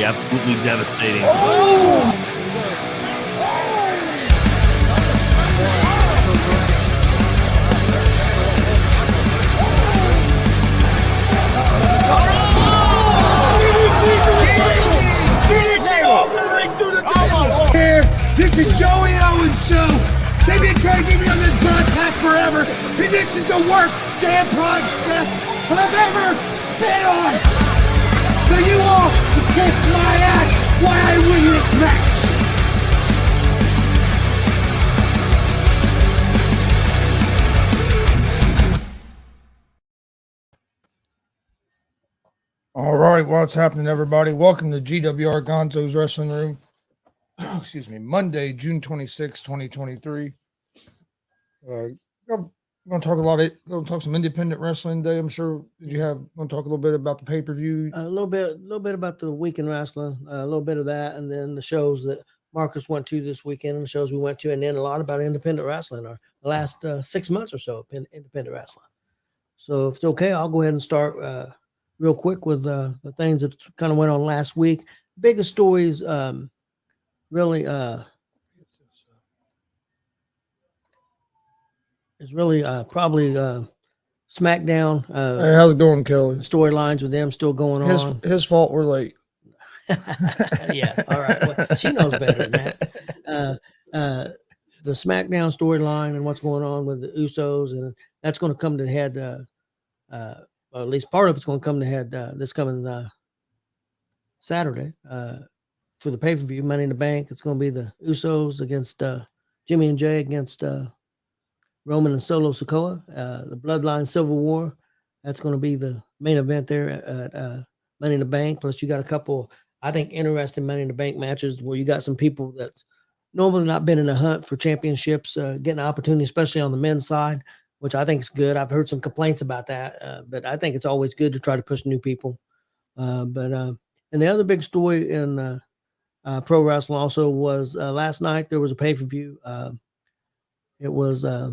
absolutely devastating. This is Joey Owens' show. They've been trying to get me on this broadcast forever, and this is the worst damn broadcast I've ever been on. So you all can kiss my ass while I win this match. All right, what's happening, everybody? Welcome to G.W.R. Gonzo'S Wrestling Room. Excuse me, Monday, June 26, 2023. I'm going to talk some independent wrestling today. I'm sure want to talk a little bit about the pay-per-view. A little bit about the weekend wrestling, a little bit of that, and then the shows that Marcus went to this weekend and the shows we went to, and then a lot about independent wrestling, or the last 6 months or so in independent wrestling. So if it's okay, I'll go ahead and start real quick with the things that kind of went on last week. Biggest stories, really is really probably SmackDown. Hey, how's it going, Kelly? Storylines with them still going on. His fault we're late. Yeah, all right. Well, she knows better than that. The SmackDown storyline and what's going on with the Usos, and that's going to come to head. Or at least part of it's going to come to head this coming Saturday for the pay-per-view, Money in the Bank. It's going to be the Usos against Jimmy and Jay against Roman and Solo Sikoa. The Bloodline Civil War. That's going to be the main event there at Money in the Bank. Plus, you got a couple, I think, interesting Money in the Bank matches where you got some people that's normally not been in the hunt for championships getting an opportunity, especially on the men's side, which I think is good. I've heard some complaints about that, but I think it's always good to try to push new people. And the other big story in pro wrestling also was last night there was a pay-per-view. It was I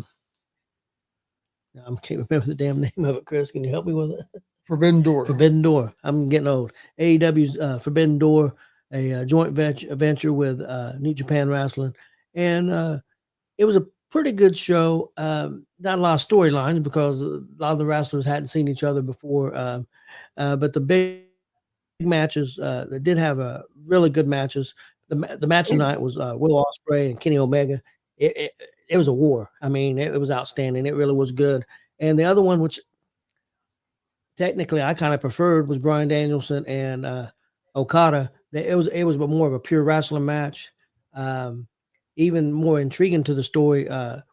can't remember the damn name of it. Chris, can you help me with it? Forbidden Door. Forbidden Door. I'm getting old. AEW's Forbidden Door, a joint venture with New Japan Wrestling, and it was a pretty good show. Not a lot of storylines because a lot of the wrestlers hadn't seen each other before. But the big matches, they did have really good matches. The match tonight was Will Ospreay and Kenny Omega. It was a war. I mean, it was outstanding. It really was good. And the other one, which technically I kind of preferred, was Bryan Danielson and Okada. It was more of a pure wrestling match. Even more intriguing to the story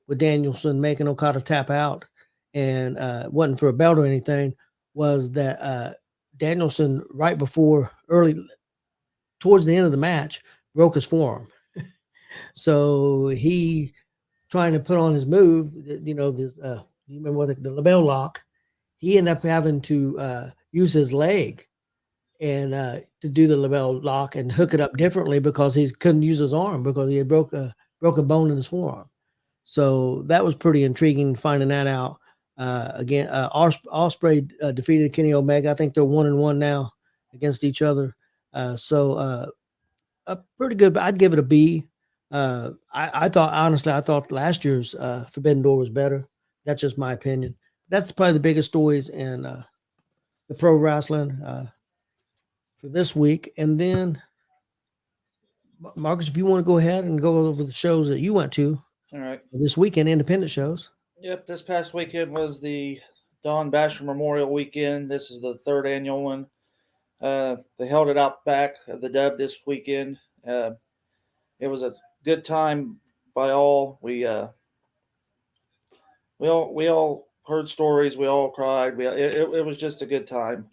with Danielson making Okada tap out and wasn't for a belt or anything, was that Danielson, right before towards the end of the match, broke his forearm. So he trying to put on his move, you remember what the LeBell lock, he ended up having to use his leg and to do the LeBell lock and hook it up differently because he couldn't use his arm because he had broke a bone in his forearm. So that was pretty intriguing finding that out. Again, Ospreay defeated Kenny Omega. I think they're 1-1 now against each other. So pretty good, but I'd give it a B. I thought last year's Forbidden Door was better. That's just my opinion. That's probably the biggest stories in the pro wrestling for this week. And then, Marcus, if you want to go ahead and go over the shows that you went to. All right. This weekend, independent shows. Yep, this past weekend was the Don Basher Memorial Weekend. This is the third annual one. They held it out back of the Dub this weekend. It was a good time by all. We all heard stories. We all cried. It was just a good time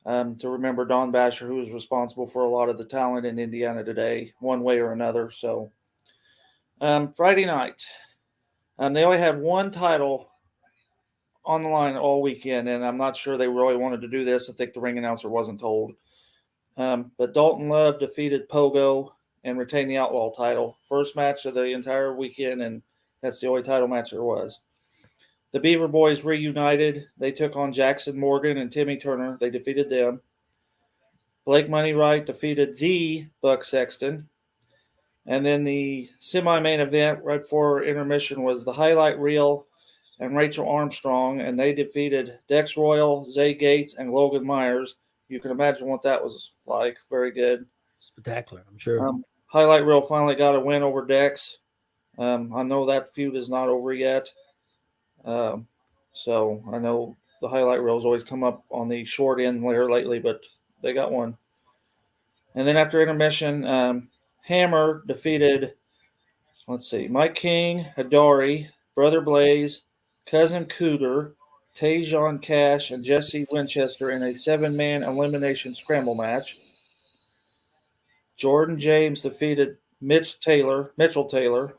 to remember Don Basher, who was responsible for a lot of the talent in Indiana today, one way or another. So Friday night, they only had one title on the line all weekend, and I'm not sure they really wanted to do this. I think the ring announcer wasn't told. But Dalton Love defeated Pogo and retained the Outlaw title. First match of the entire weekend, and that's the only title match there was. The Beaver Boys reunited. They took on Jackson Morgan and Timmy Turner. They defeated them. Blake Money Wright defeated the Buck Sexton. And then the semi-main event right before intermission was the highlight reel and Rachel Armstrong, and they defeated Dex Royal, Zay Gates, and Logan Myers. You can imagine what that was like. Very good. Spectacular, I'm sure. Highlight reel finally got a win over Dex. I know that feud is not over yet. So I know the highlight reels always come up on the short end there lately, but they got one. And then after intermission, Hammer defeated, Mike King, Hidari, Brother Blaze, Cousin Cooter, Tajon Cash, and Jesse Winchester in a 7-man elimination scramble match. Jordan James defeated Mitchell Taylor.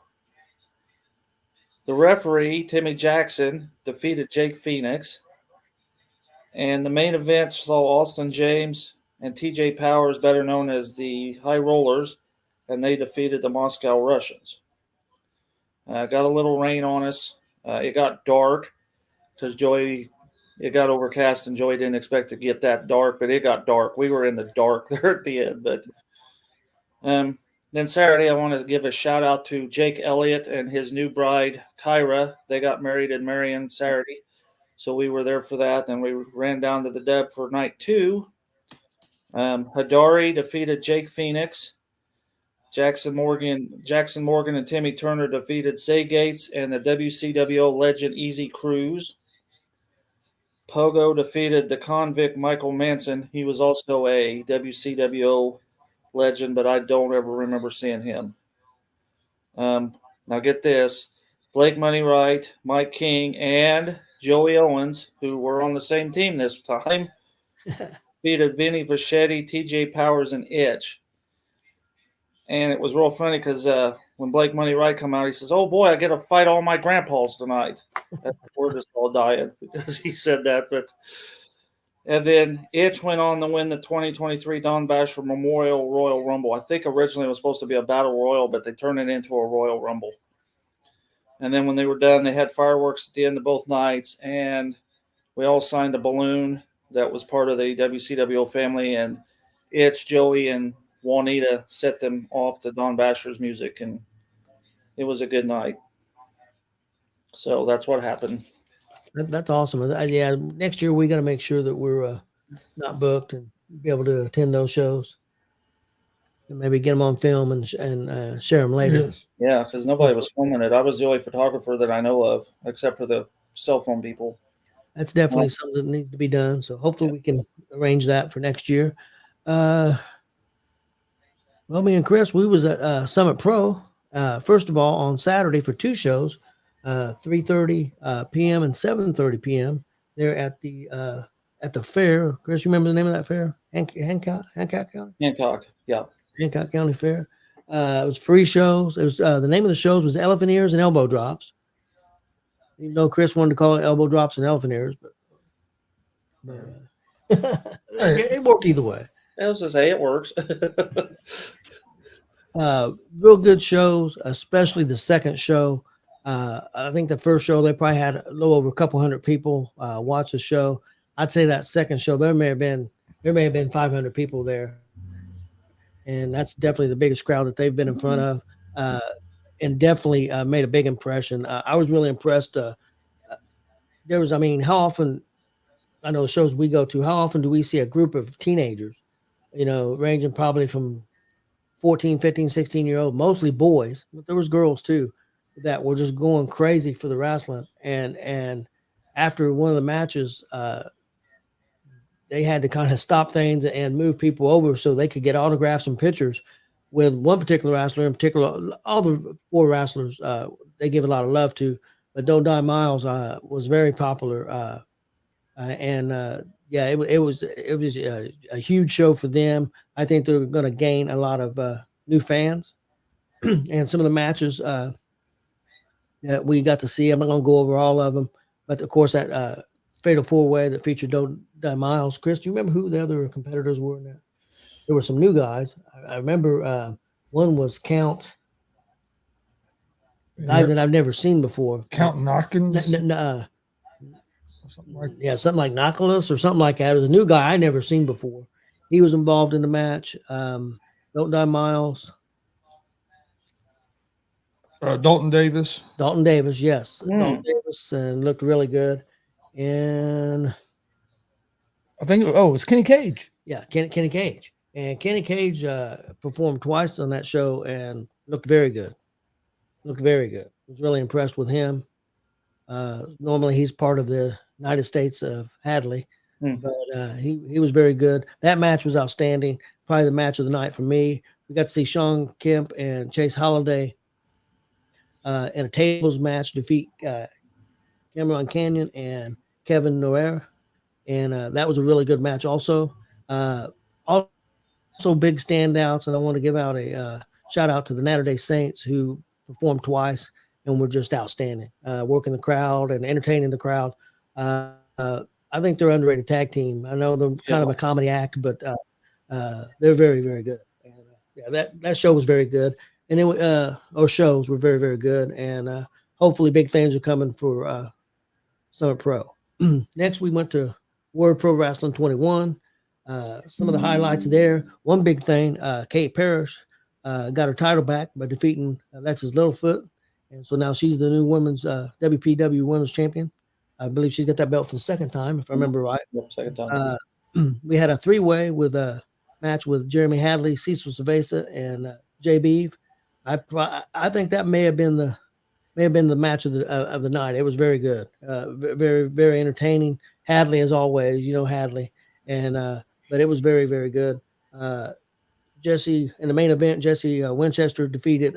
The referee, Timmy Jackson, defeated Jake Phoenix. And the main event saw Austin James and TJ Powers, better known as the High Rollers, and they defeated the Moscow Russians. Got a little rain on us. It got dark because it got overcast and Joey didn't expect to get that dark, but it got dark. We were in the dark there at the end. But then Saturday, I want to give a shout out to Jake Elliott and his new bride, Kyra. They got married in Marion Saturday. So we were there for that. Then we ran down to the Deb for night 2. Hidari defeated Jake Phoenix. Jackson Morgan and Timmy Turner defeated Zay Gates and the WCWO legend Easy Cruz. Pogo defeated the convict Michael Manson. He was also a WCWO legend, but I don't ever remember seeing him. Now get this. Blake Money Wright, Mike King, and Joey Owens, who were on the same team this time, defeated Vinny Vachetti, TJ Powers, and Itch. And it was real funny because when Blake Money Wright come out, he says, "Oh boy, I get to fight all my grandpas tonight." We're just all dying because he said that. And then Itch went on to win the 2023 Don Basher Memorial Royal Rumble. I think originally it was supposed to be a Battle Royal, but they turned it into a Royal Rumble. And then when they were done, they had fireworks at the end of both nights, and we all signed a balloon that was part of the WCWO family, and Itch, Joey, and Juanita set them off to Don Basher's music, and it was a good night. So that's what happened. That's awesome. Yeah, next year we got to make sure that we're not booked and be able to attend those shows, and maybe get them on film and share them later. Yes. Yeah, because nobody was filming it. I was the only photographer that I know of, except for the cell phone people. That's definitely something that needs to be done. So hopefully we can arrange that for next year. Well, me and Chris, we was at Summit Pro, first of all, on Saturday for 2 shows, 3:30 p.m. and 7:30 p.m. They're at the fair. Chris, you remember the name of that fair? Hancock County? Hancock, yeah. Hancock County Fair. It was free shows. It was the name of the shows was Elephant Ears and Elbow Drops. Even though Chris wanted to call it Elbow Drops and Elephant Ears, but it worked either way. I was just say it works. Real good shows, especially the second show. I think the first show they probably had a little over a couple hundred people watch the show. I'd say that second show there may have been 500 people there, and that's definitely the biggest crowd that they've been in front of, and definitely made a big impression. I was really impressed. How often? I know the shows we go to. How often do we see a group of teenagers? Ranging probably from 14, 15, 16-year-old, mostly boys, but there was girls too that were just going crazy for the wrestling. And after one of the matches, they had to kind of stop things and move people over so they could get autographs and pictures with one particular wrestler in particular. All the 4 wrestlers they give a lot of love to, but Don't Die Miles was very popular. It was a huge show for them. I think they're going to gain a lot of new fans, and some of the matches that we got to see. I'm not going to go over all of them, but of course that Fatal 4-Way that featured Don't Die Miles. Chris, do you remember who the other competitors were in that? There were some new guys. I remember one was Count, a guy that I've never seen before. Count Knockins. Something like Nicholas or something like that. It was a new guy I never seen before, He was involved in the match. Don't Die Miles. Dalton Davis. Dalton Davis, yes. Dalton Hmm. Davis and looked really good. And I think. Oh, it's Kenny Cage. yeah, Kenny Cage. And Kenny Cage performed twice on that show and looked very good. Looked very good. Was really impressed with him. Normally he's part of the United States of Hadley, Hmm. but he was very good. That match was outstanding. Probably the match of the night for me. We got to see Sean Kemp and Chase Holiday in a tables match defeat Cameron Canyon and Kevin Noir, and that was a really good match. Also, also big standouts, and I want to give out a shout out to the Natterday Saints who performed twice and were just outstanding, working the crowd and entertaining the crowd. I think they're an underrated tag team. I know they're kind of a comedy act, but they're very, very good. And, yeah, that show was very good, and then our shows were very, very good, and hopefully big things are coming for Summit Pro. Next, we went to World Pro Wrestling 21. Some of the highlights there. One big thing, Kate Parrish got her title back by defeating Alexis Littlefoot. And so now she's the new women's WPW women's champion. I believe she's got that belt for the second time, if I remember right. Yep, second time. We had a three-way with a match with Jeremy Hadley, Cecil Cerveza, and Jay Beeve. I think that may have been the match of the night. It was very good, very, very entertaining. Hadley, as always, Hadley, and but it was very, very good. Jesse in the main event, Jesse Winchester defeated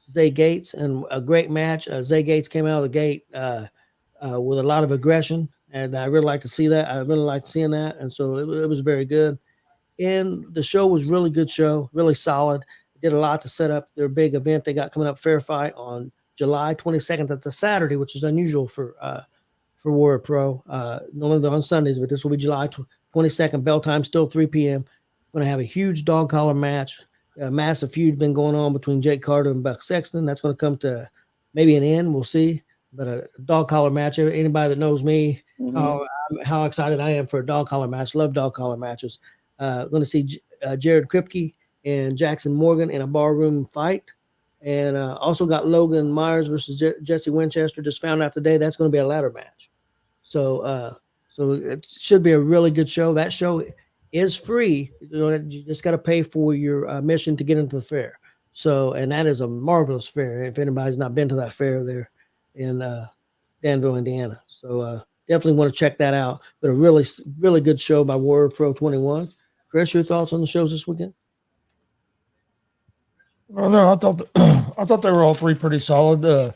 Zay Gates in a great match. Zay Gates came out of the gate with a lot of aggression, and I really like to see that. I really liked seeing that, and so it was very good. And the show was really good show, really solid. Did a lot to set up their big event they got coming up, Fair Fight, on July 22nd. That's a Saturday, which is unusual for Warrior Pro. Normally they're on Sundays, but this will be July 22nd. Bell time still 3 p.m. Going to have a huge dog collar match. A massive feud been going on between Jake Carter and Buck Sexton. That's going to come to maybe an end. We'll see. But a dog collar match. Anybody that knows me, how excited I am for a dog collar match. Love dog collar matches. Going to see Jared Kripke and Jackson Morgan in a barroom fight. And also got Logan Myers versus Jesse Winchester. Just found out today that's going to be a ladder match. So it should be a really good show. That show is free. You just got to pay for your admission to get into the fair. So, and that is a marvelous fair. If anybody's not been to that fair there in Danville, Indiana. So definitely want to check that out. But a really, really good show by Warrior Pro 21. Chris, your thoughts on the shows this weekend? Well, no, I thought they were all three pretty solid. For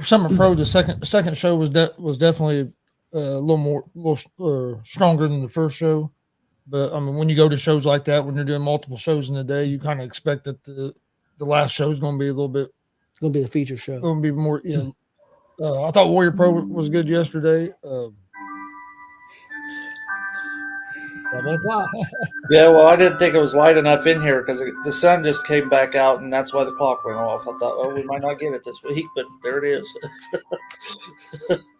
Summit Pro, the second show was definitely a little stronger than the first show. But I mean, when you go to shows like that, when you're doing multiple shows in a day, you kind of expect that the last show is going to be a little bit. It's going to be the feature show. Going to be more. Yeah. I thought Warrior Pro was good yesterday. 7 o'clock. Yeah, well, I didn't think it was light enough in here because the sun just came back out, and that's why the clock went off. I thought, oh, we might not get it this week, but there it is.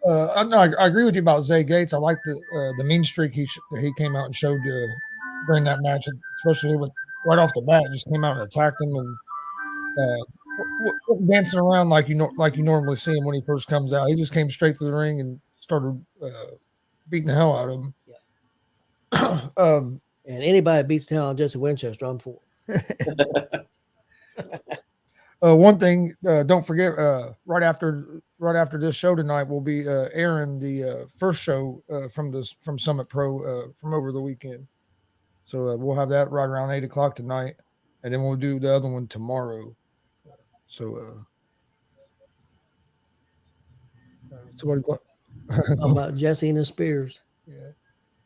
I agree with you about Zay Gates. I like the mean streak he came out and showed during that match, especially with right off the bat, just came out and attacked him and dancing around like you normally see him when he first comes out. He just came straight to the ring and started beating the hell out of him. And anybody that beats the hell out of Jesse Winchester, I'm for. One thing, don't forget, right after this show tonight, we'll be airing the first show from Summit Pro from over the weekend. So we'll have that right around 8 o'clock tonight, and then we'll do the other one tomorrow. So, what about Jesse and his Spears? Yeah.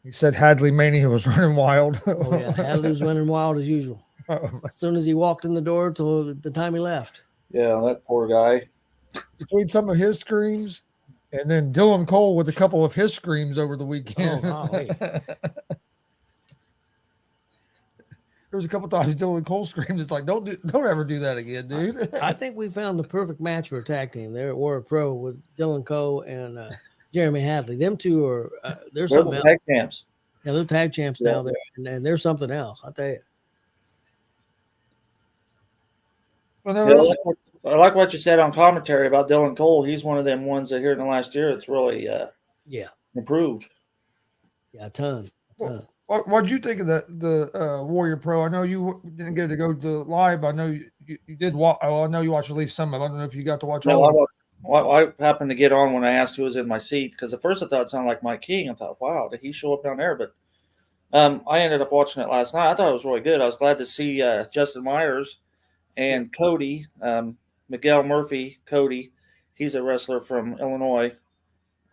He said Hadley Mania was running wild. Oh, yeah. Hadley was running wild as usual. As soon as he walked in the door till the time he left. Yeah, that poor guy. Between some of his screams and then Dylan Cole with a couple of his screams over the weekend. Oh, wow. There was a couple times Dylan Cole screamed. It's like, don't ever do that again, dude. I think we found the perfect match for a tag team there at Warrior Pro with Dylan Cole and Jeremy Hadley. Them two are there's something else. Tag champs. Yeah, they're tag champs Yeah. now there, and they're something else. I tell you. Well, Yeah, no, I like what you said on commentary about Dylan Cole. He's one of them ones that here in the last year it's really Yeah, improved. yeah, a ton. what'd you think of the Warrior Pro? I know you didn't get to go to live. I know you did watch. Well, I know you watched at least some of it. I don't know if you got to watch No, all of it. I happened to get on when I asked who was in my seat because at first I thought it sounded like Mike King. I thought, wow, did he show up down there? But I ended up watching it last night. I thought it was really good. I was glad to see Justin Myers and Cody, Miguel Murphy, Cody. He's a wrestler from Illinois.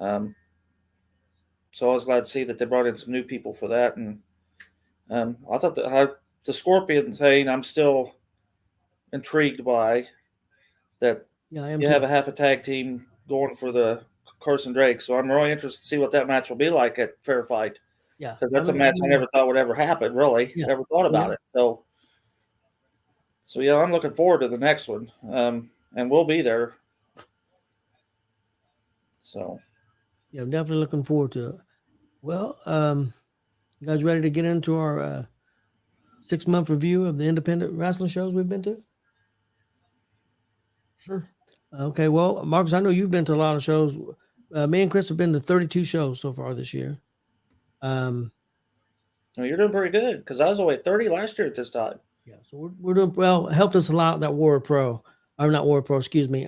So I was glad to see that they brought in some new people for that. And I thought the Scorpion thing, I'm still intrigued by that. Yeah, I am You too. have a half a tag team going for the Carson Drake. So I'm really interested to see what that match will be like at Fair Fight. Yeah, Because that's a match I never thought would ever happen, really. Yeah. Never thought about it. So yeah, I'm looking forward to the next one. And we'll be there. So Yeah, I'm definitely looking forward to it. Well, you guys ready to get into our 6-month review of the independent wrestling shows we've been to? Sure. Okay, well, Marcus, I know you've been to a lot of shows. Me and Chris have been to 32 shows so far this year. well, you're doing pretty good because I was only at 30 last year at this time. Yeah, so we're doing well. Helped us a lot that War Pro, or not War Pro, excuse me.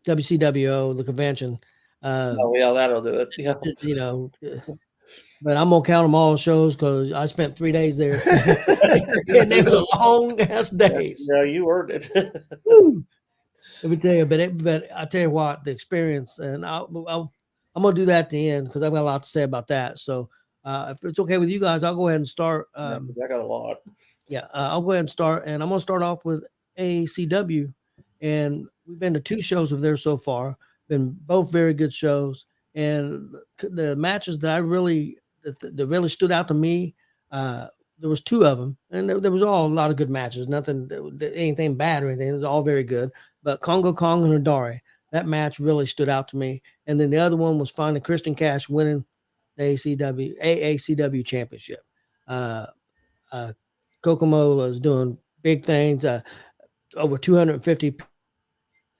WCWO, the convention. Oh yeah, that'll do it. Yeah. You know, but I'm gonna count them all shows because I spent 3 days there, and they were long ass days. Yeah, you earned it. Woo. Let me tell you, but I tell you what, the experience, and I'm gonna do that at the end because I've got a lot to say about that. So if it's okay with you guys, I'll go ahead and start. Yeah, 'cause I got a lot. Yeah, I'll go ahead and start, and I'm gonna start off with AACW, and we've been to 2 shows of theirs so far. Been both very good shows, and the matches that I really that really stood out to me. There was 2 of them, and there was all a lot of good matches. Nothing, anything bad or anything. It was all very good. But Congo Kong and Hidari, that match really stood out to me. And then the other one was finally Christian Cash winning the AACW championship. Kokomo was doing big things. Over 250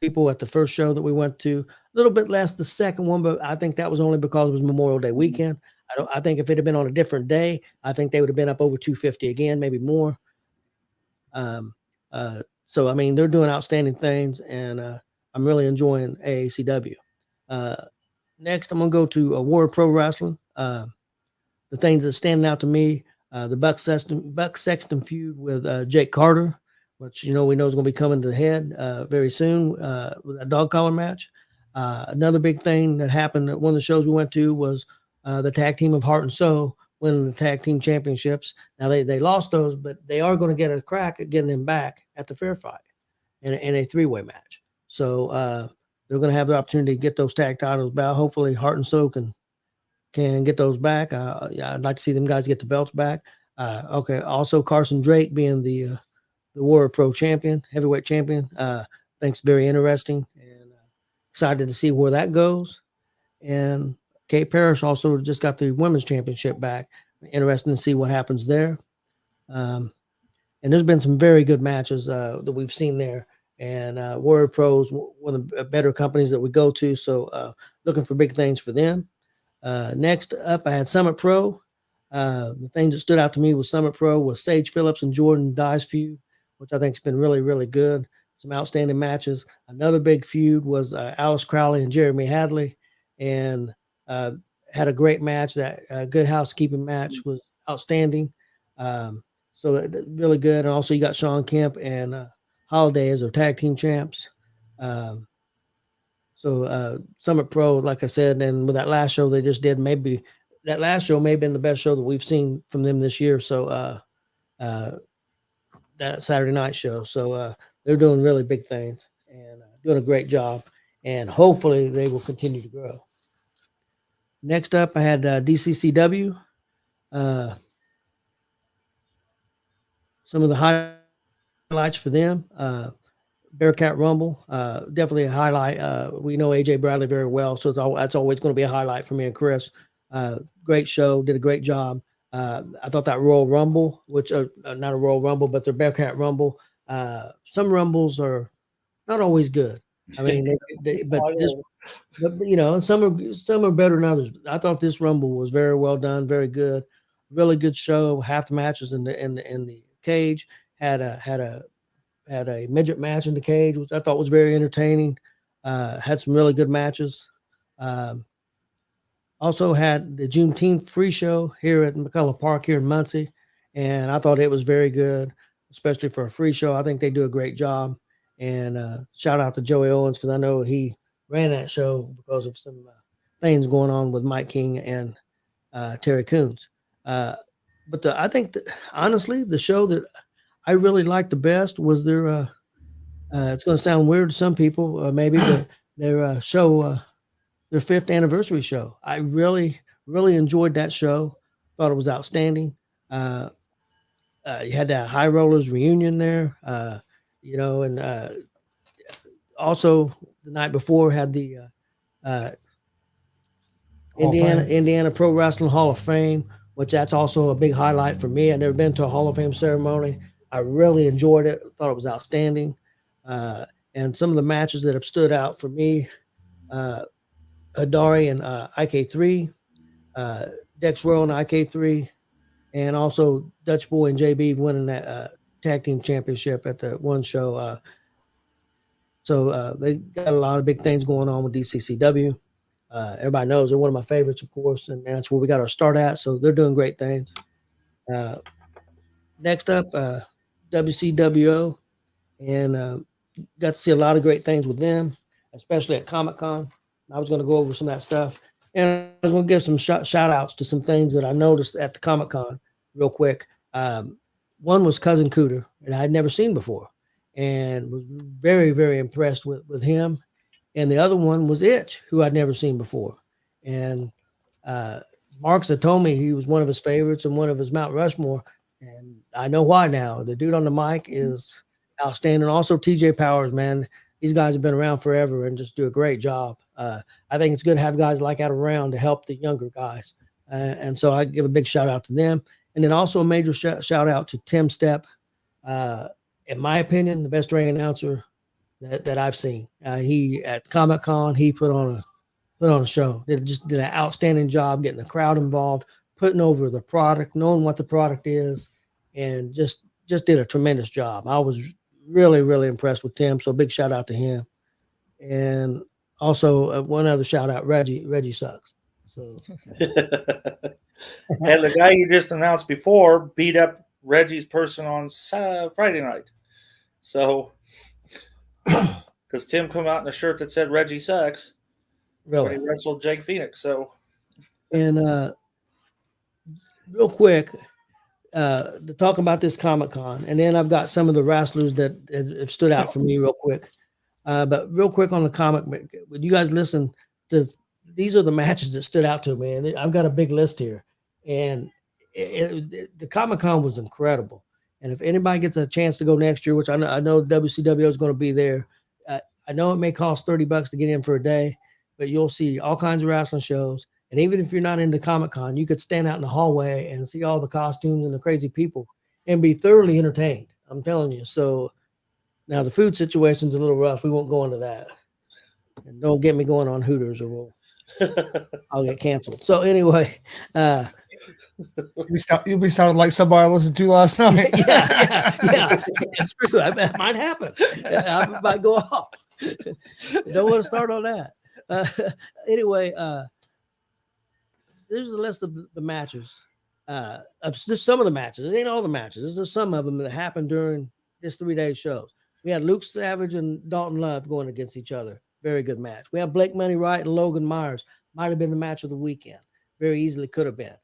people at the first show that we went to. A little bit less the second one, but I think that was only because it was Memorial Day weekend. I think if it had been on a different day, I think they would have been up over 250 again, maybe more. So I mean, they're doing outstanding things, and I'm really enjoying AACW. Next, I'm gonna go to War Pro Wrestling. The things that standing out to me, the Buck Sexton feud with Jake Carter, which we know is going to be coming to the head very soon with a dog collar match. Another big thing that happened at one of the shows we went to was the tag team of Heart and Soul winning the tag team championships. Now they lost those, but they are going to get a crack at getting them back at the Fair Fight in a 3-way match. So they're going to have the opportunity to get those tag titles back. Hopefully, Heart and Soul can get those back. I'd like to see them guys get the belts back. Okay. Also, Carson Drake being the Warrior Pro champion, heavyweight champion. I think it's very interesting and excited to see where that goes. And Kate Parrish also just got the women's championship back. Interesting to see what happens there. And there's been some very good matches that we've seen there. And Warrior Pro is one of the better companies that we go to. So looking for big things for them. Next up, I had Summit Pro. The thing that stood out to me with Summit Pro was Sage Phillips and Jordan Dye's feud, which I think has been really, really good. Some outstanding matches. Another big feud was Alice Crowley and Jeremy Hadley, and had a great match. That good housekeeping match was outstanding. So really good. And also you got Sean Kemp and Holiday as their tag team champs. So Summit Pro, like I said, and with that last show they just did, maybe that last show may have been the best show that we've seen from them this year. So that Saturday night show. So they're doing really big things and doing a great job. And hopefully they will continue to grow. Next up, I had DCCW. Some of the highlights for them. Bearcat Rumble, definitely a highlight. We know AJ Bradley very well, so that's always going to be a highlight for me and Chris. Great show, did a great job. I thought that Royal Rumble, which not a Royal Rumble, but the Bearcat Rumble. Some Rumbles are not always good. I mean, but this, but some are better than others. I thought this Rumble was very well done, very good, really good show. Half the matches in the cage had a midget match in the cage, which I thought was very entertaining. Had some really good matches. Also had the Juneteenth free show here at McCullough Park here in Muncie, and I thought it was very good, especially for a free show. I think they do a great job. And shout out to Joey Owens, because I know he ran that show because of some things going on with Mike King and Terry Coons. But I think that, honestly, the show that I really liked the best was their it's going to sound weird to some people, maybe, but their show, their 5th anniversary show. I really, really enjoyed that show. Thought it was outstanding. You had that High Rollers reunion there, and also the night before had the Indiana Pro Wrestling Hall of Fame, which that's also a big highlight for me. I've never been to a Hall of Fame ceremony. I really enjoyed it. Thought it was outstanding. And some of the matches that have stood out for me, Hadari and IK3, Dex.R and IK3, and also Dutch Boy and JB winning that tag team championship at the one show. So they got a lot of big things going on with DCCW. Everybody knows they're one of my favorites, of course, and that's where we got our start at. So they're doing great things. Next up, WCWO, and got to see a lot of great things with them, especially at Comic-Con. I was going to go over some of that stuff, and I was going to give some shout outs to some things that I noticed at the Comic-Con real quick. One was Cousin Cooter, and I had never seen before, and was very, very impressed with him. And the other one was Itch, who I'd never seen before. And Marks had told me he was one of his favorites and one of his Mount Rushmore. And I know why now. The dude on the mic is outstanding. Also, TJ Powers, man. These guys have been around forever and just do a great job. I think it's good to have guys like that around to help the younger guys. And so I give a big shout out to them. And then also a major shout out to Tim Stepp. In my opinion, the best ring announcer that I've seen. He at Comic-Con, he put on a show. Did an outstanding job getting the crowd involved, putting over the product, knowing what the product is, and just did a tremendous job. I was really, really impressed with Tim. So big shout out to him. And also one other shout out, Reggie sucks. So and the guy you just announced before beat up Reggie's person on Friday night. So because Tim come out in a shirt that said Reggie sucks. Really? He wrestled Jake Phoenix. So, and real quick, to talk about this Comic-Con, and then I've got some of the wrestlers that have stood out for me real quick. But real quick on the comic, when you guys listen to, these are the matches that stood out to me, and I've got a big list here. And the Comic-Con was incredible. And if anybody gets a chance to go next year, which I know WCW is going to be there, I know it may cost $30 to get in for a day, but you'll see all kinds of wrestling shows. And even if you're not into Comic-Con, you could stand out in the hallway and see all the costumes and the crazy people and be thoroughly entertained. I'm telling you. So now the food situation's a little rough. We won't go into that. And don't get me going on Hooters or I'll get canceled. So anyway, You'll be sounding like somebody I listened to last night. yeah. It's true. That might happen. I might go off. Don't want to start on that. Anyway, there's a list of the matches. Just some of the matches. It ain't all the matches. There's some of them that happened during this 3-day shows. We had Luke Savage and Dalton Love going against each other. Very good match. We had Blake Money Wright and Logan Myers. Might have been the match of the weekend. Very easily could have been.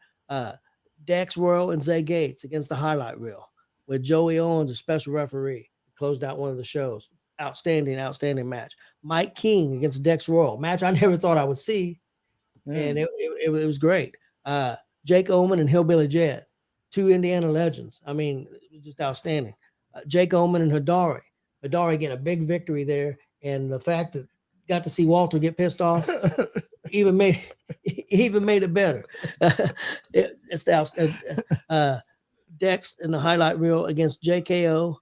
Dex.R and Zay Gates against the highlight reel with Joey Owens, a special referee, closed out one of the shows. Outstanding match. Mike King against Dex.R, match I never thought I would see, and it was great. Jake Oman and Hillbilly Jed, 2 Indiana legends. I mean, it was just outstanding. Jake Oman and Hadari get a big victory there, and the fact that got to see Walter get pissed off even made he even made it better. It's the Dex in the highlight reel against JKO,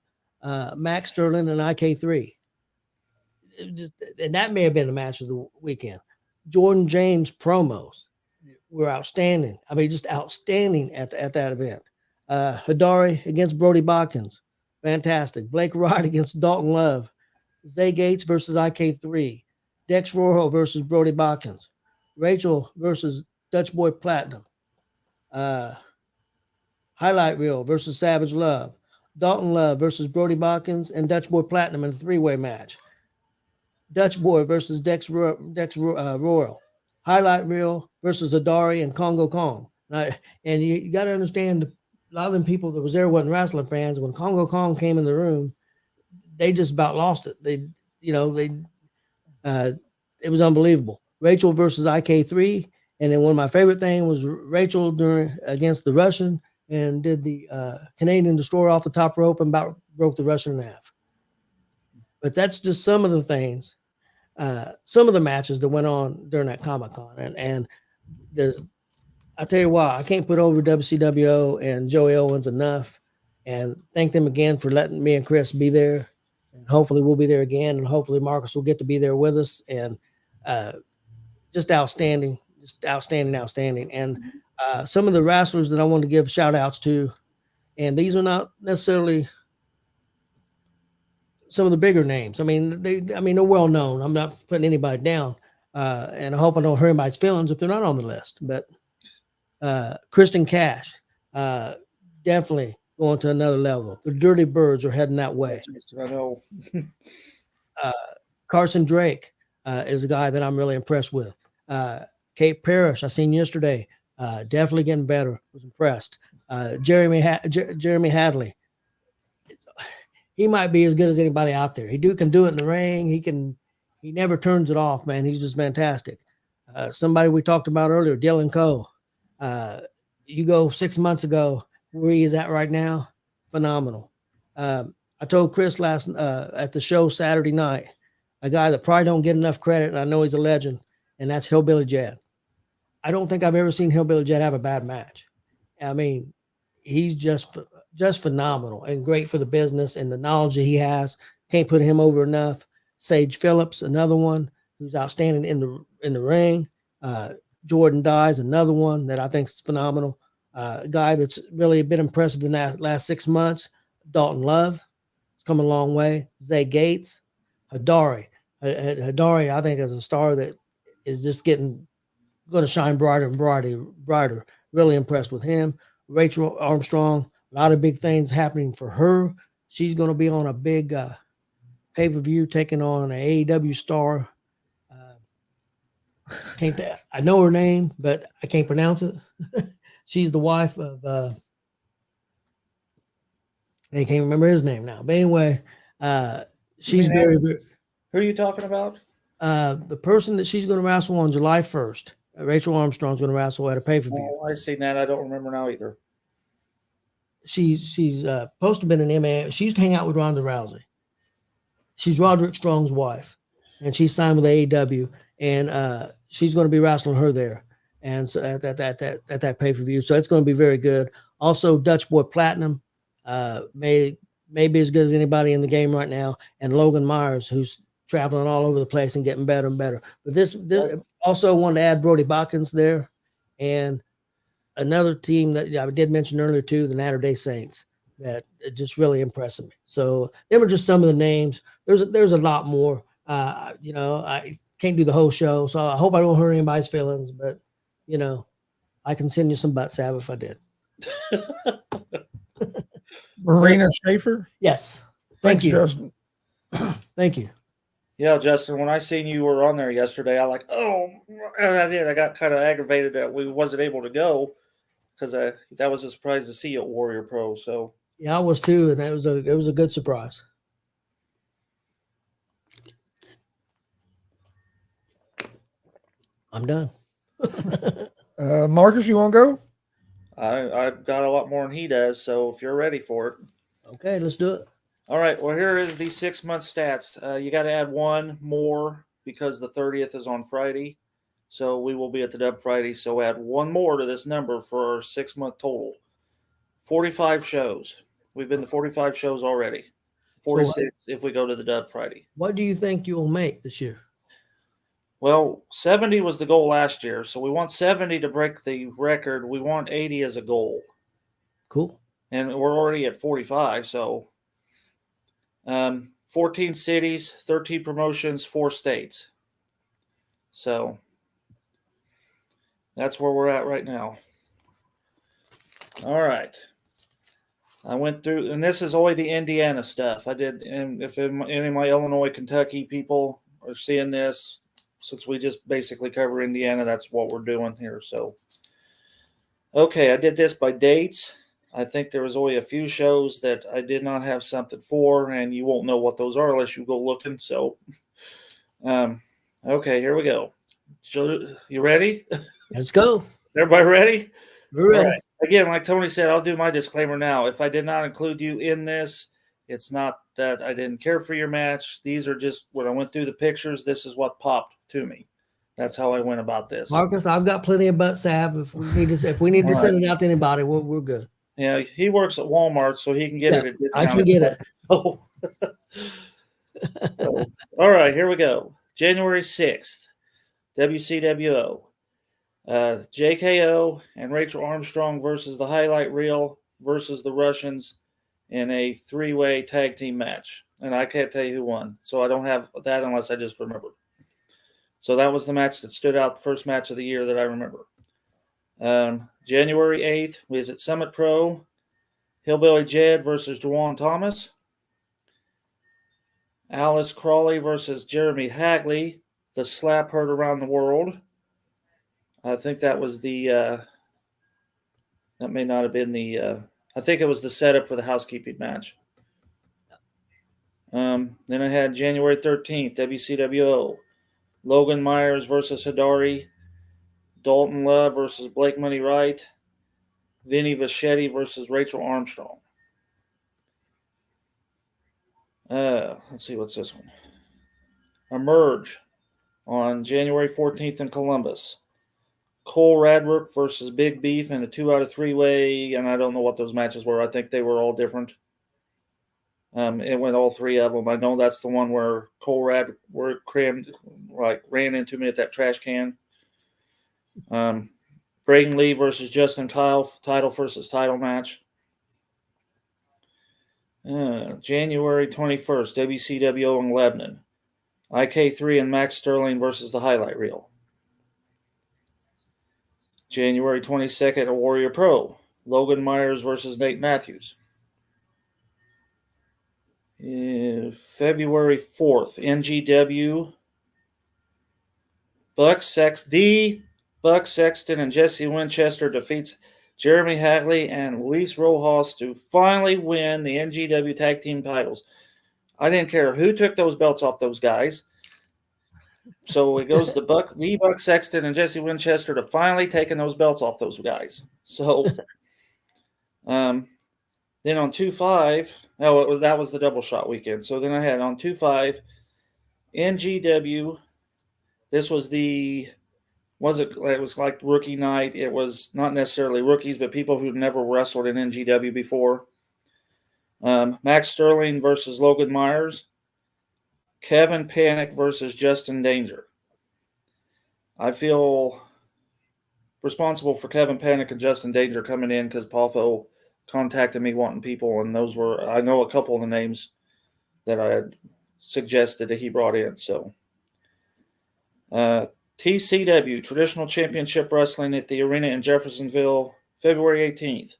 Max Sterling, and IK3. And that may have been the match of the weekend. Jordan James promos were outstanding. I mean, just outstanding at that event. Hidari against Brody Botkins. Fantastic. Blake Wright against Dalton Love. Zay Gates versus IK3. Dex Rojo versus Brody Botkins. Rachel versus Dutch Boy Platinum. Highlight Reel versus Savage Love. Dalton Love versus Brody Botkins and Dutch Boy Platinum in a three-way match. Dutch Boy versus Dex Royal. Highlight Reel versus Adari and Congo Kong. And you got to understand, a lot of them people that was there wasn't wrestling fans. When Congo Kong came in the room, they just about lost it. It was unbelievable. Rachel versus IK3. And then one of my favorite things was Rachel against the Russian and did the Canadian Destroyer off the top rope and about broke the Russian in half. But that's just some of the things, some of the matches that went on during that Comic-Con. And I tell you what, I can't put over WCWO and Joey Owens enough, and thank them again for letting me and Chris be there. And hopefully we'll be there again, and hopefully Marcus will get to be there with us. And just outstanding. And some of the wrestlers that I want to give shout outs to, and these are not necessarily some of the bigger names. I mean, they're well known. I'm not putting anybody down, and I hope I don't hurt anybody's feelings if they're not on the list. But Kristen Cash, definitely going to another level. The Dirty Birds are heading that way. I know. Carson Drake is a guy that I'm really impressed with. Kate Parrish, I seen yesterday, definitely getting better. Was impressed. Jeremy Hadley, he might be as good as anybody out there. He can do it in the ring. He never turns it off, man. He's just fantastic. Somebody we talked about earlier, Dylan Cole. You go 6 months ago, where he is at right now, phenomenal. I told Chris at the show Saturday night, a guy that probably don't get enough credit, and I know he's a legend, and that's Hillbilly Jed. I don't think I've ever seen Hillbilly Jed have a bad match. I mean, he's just phenomenal and great for the business and the knowledge that he has. Can't put him over enough. Sage Phillips, another one who's outstanding in the ring. Jordan Dyes, another one that I think is phenomenal. A guy that's really been impressive in the last 6 months. Dalton Love, has come a long way. Zay Gates, Hidari. Hidari, I think, is a star that is just going to shine brighter and brighter. Really impressed with him. Rachel Armstrong, a lot of big things happening for her. She's going to be on a big pay-per-view taking on an AEW star. I know her name, but I can't pronounce it. She's the wife of I can't remember his name now. But anyway, she's very good. Who are you talking about? The person that she's going to wrestle on July 1st, Rachel Armstrong's going to wrestle at a pay-per-view. Oh, I've seen that. I don't remember now either. She's supposed to have been an MMA. She used to hang out with Ronda Rousey. She's Roderick Strong's wife, and she's signed with AEW, and she's going to be wrestling her there, and so at that pay-per-view. So it's going to be very good. Also, Dutch Boy Platinum may be as good as anybody in the game right now, and Logan Myers, who's traveling all over the place and getting better and better. But this also wanted to add Brody Botkins there, and another team that I did mention earlier too, the Natter Day Saints, that just really impressed me. So they were just some of the names. There's a lot more. I can't do the whole show, so I hope I don't hurt anybody's feelings. But I can send you some butt salve if I did. Marina Schaefer. Yes. Thanks, Thank you. Justin. Thank you. Yeah, Justin, when I seen you were on there yesterday, I got kind of aggravated that we wasn't able to go because that was a surprise to see you at Warrior Pro. So yeah, I was too, and it was a good surprise. I'm done. Marcus, you want to go? I've got a lot more than he does. So if you're ready for it, okay, let's do it. All right. Well, here is the 6 month stats. You got to add one more because the 30th is on Friday. So we will be at the Dub Friday. So add one more to this number for our 6-month total. 45 shows. We've been to 45 shows already. 46 if we go to the Dub Friday. What do you think you'll make this year? Well, 70 was the goal last year. So we want 70 to break the record. We want 80 as a goal. Cool. And we're already at 45. So 14 cities, 13 promotions, 4 states. So that's where we're at right now. All right. I went through, and this is only the Indiana stuff. I did, and if any of my Illinois, Kentucky people are seeing this, since we just basically cover Indiana, that's what we're doing here. So, okay, I did this by dates. I think there was only a few shows that I did not have something for, and you won't know what those are unless you go looking. So, okay, here we go. So, you ready? Let's go. Everybody ready? We're ready. All right. Again, like Tony said, I'll do my disclaimer now. If I did not include you in this, it's not that I didn't care for your match. These are just when I went through the pictures, this is what popped to me. That's how I went about this. Marcus, I've got plenty of butt salve. If we need to send it out to anybody, we're good. Yeah, he works at Walmart, so he can get it at discount. I can get it. Oh. So, all right, here we go. January 6th, WCWO. JKO and Rachel Armstrong versus the Highlight Reel versus the Russians in a 3-way tag team match. And I can't tell you who won, so I don't have that unless I just remembered. So that was the match that stood out, the first match of the year that I remember. January 8th was at Summit Pro. Hillbilly Jed versus Juwan Thomas. Alice Crawley versus Jeremy Hagley. The slap heard around the world. I think that was the, that may not have been the, I think it was the setup for the housekeeping match. Then I had January 13th, WCWO. Logan Myers versus Hidari. Dalton Love versus Blake Money Wright. Vinny Vachetti versus Rachel Armstrong. Let's see, what's this one? Emerge on January 14th in Columbus. Cole Radbrook versus Big Beef in a 2 out of 3-way, and I don't know what those matches were. I think they were all different. It went all 3 of them. I know that's the one where Cole Radbrook ran into me at that trash can. Braden Lee versus Justin Kyle, title versus title match. January 21st, WCWO in Lebanon. IK3 and Max Sterling versus the Highlight Reel. January 22nd at Warrior Pro. Logan Myers versus Nate Matthews. February 4th, NGW. Buck Sexton and Jesse Winchester defeats Jeremy Hagley and Luis Rojas to finally win the NGW Tag Team titles. I didn't care who took those belts off those guys. So it goes to Buck Sexton and Jesse Winchester to finally taking those belts off those guys. So then on 2-5, that was the double shot weekend. So then I had on 2-5 NGW. This was it was like rookie night. It was not necessarily rookies, but people who've never wrestled in NGW before. Max Sterling versus Logan Myers. Kevin Panic versus Justin Danger. I feel responsible for Kevin Panic and Justin Danger coming in because Paulfo contacted me wanting people, and I know a couple of the names that I had suggested that he brought in. So TCW, Traditional Championship Wrestling at the Arena in Jeffersonville, February 18th.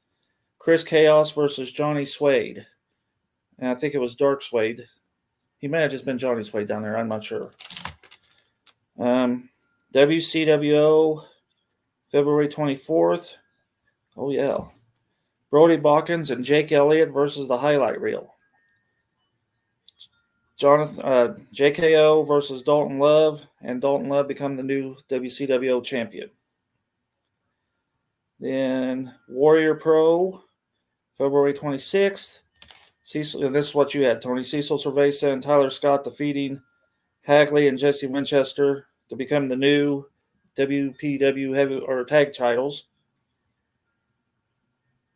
Chris Chaos versus Johnny Suede. And I think it was Dark Suede. He may have just been Johnny Suede down there. I'm not sure. WCWO, February 24th. Oh, yeah. Brody Bawkins and Jake Elliott versus the Highlight Reel. JKO versus Dalton Love, and Dalton Love become the new WCWO champion. Then Warrior Pro, February 26th. Cecil, this is what you had, Tony. Cecil Cerveza and Tyler Scott defeating Hagley and Jesse Winchester to become the new WPW heavy or tag titles.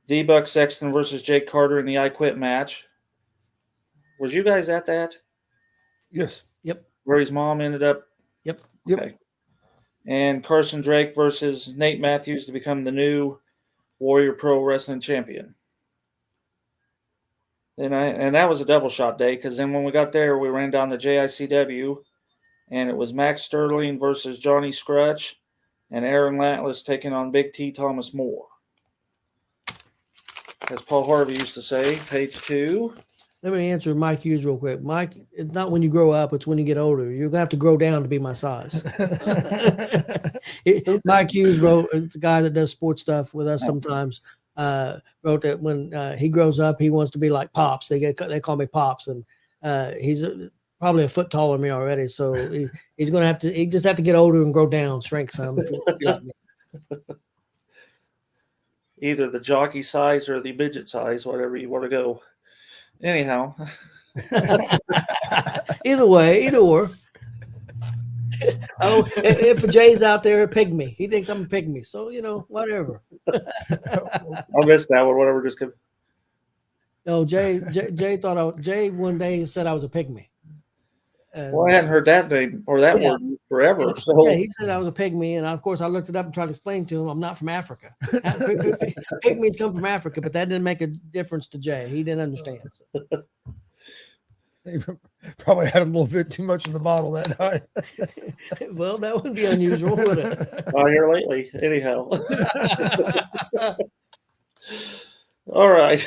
The Buck Sexton versus Jake Carter in the I Quit match. Was you guys at that? Yes. Yep. Where his mom ended up? Yep. Okay. And Carson Drake versus Nate Matthews to become the new Warrior Pro Wrestling Champion. And that was a double shot day, because then when we got there, we ran down to JICW, and it was Max Sterling versus Johnny Scratch, and Aaron Latlis taking on Big T Thomas Moore. As Paul Harvey used to say, page 2. Let me answer Mike Hughes real quick. Mike, it's not when you grow up, it's when you get older. You're going to have to grow down to be my size. Mike Hughes wrote, it's a guy that does sports stuff with us sometimes, wrote that when he grows up, he wants to be like Pops. They call me Pops, and he's probably a foot taller than me already. So he's going to have to, he just have to get older and grow down, shrink some. If he wants to be like me. Either the jockey size or the midget size, whatever you want to go. Anyhow. Either way, either or. Oh, if Jay's out there, a pygmy. He thinks I'm a pygmy. So, whatever. I missed that one. Whatever just came. No, Jay thought Jay one day said I was a pygmy. Well, I hadn't heard that name or that word forever. So yeah, he said I was a pygmy, and of course I looked it up and tried to explain to him I'm not from Africa. Pygmies come from Africa, but that didn't make a difference to Jay. He didn't understand. He probably had a little bit too much in the bottle that night. Well, that wouldn't be unusual, would it? Not here lately. Anyhow. All right.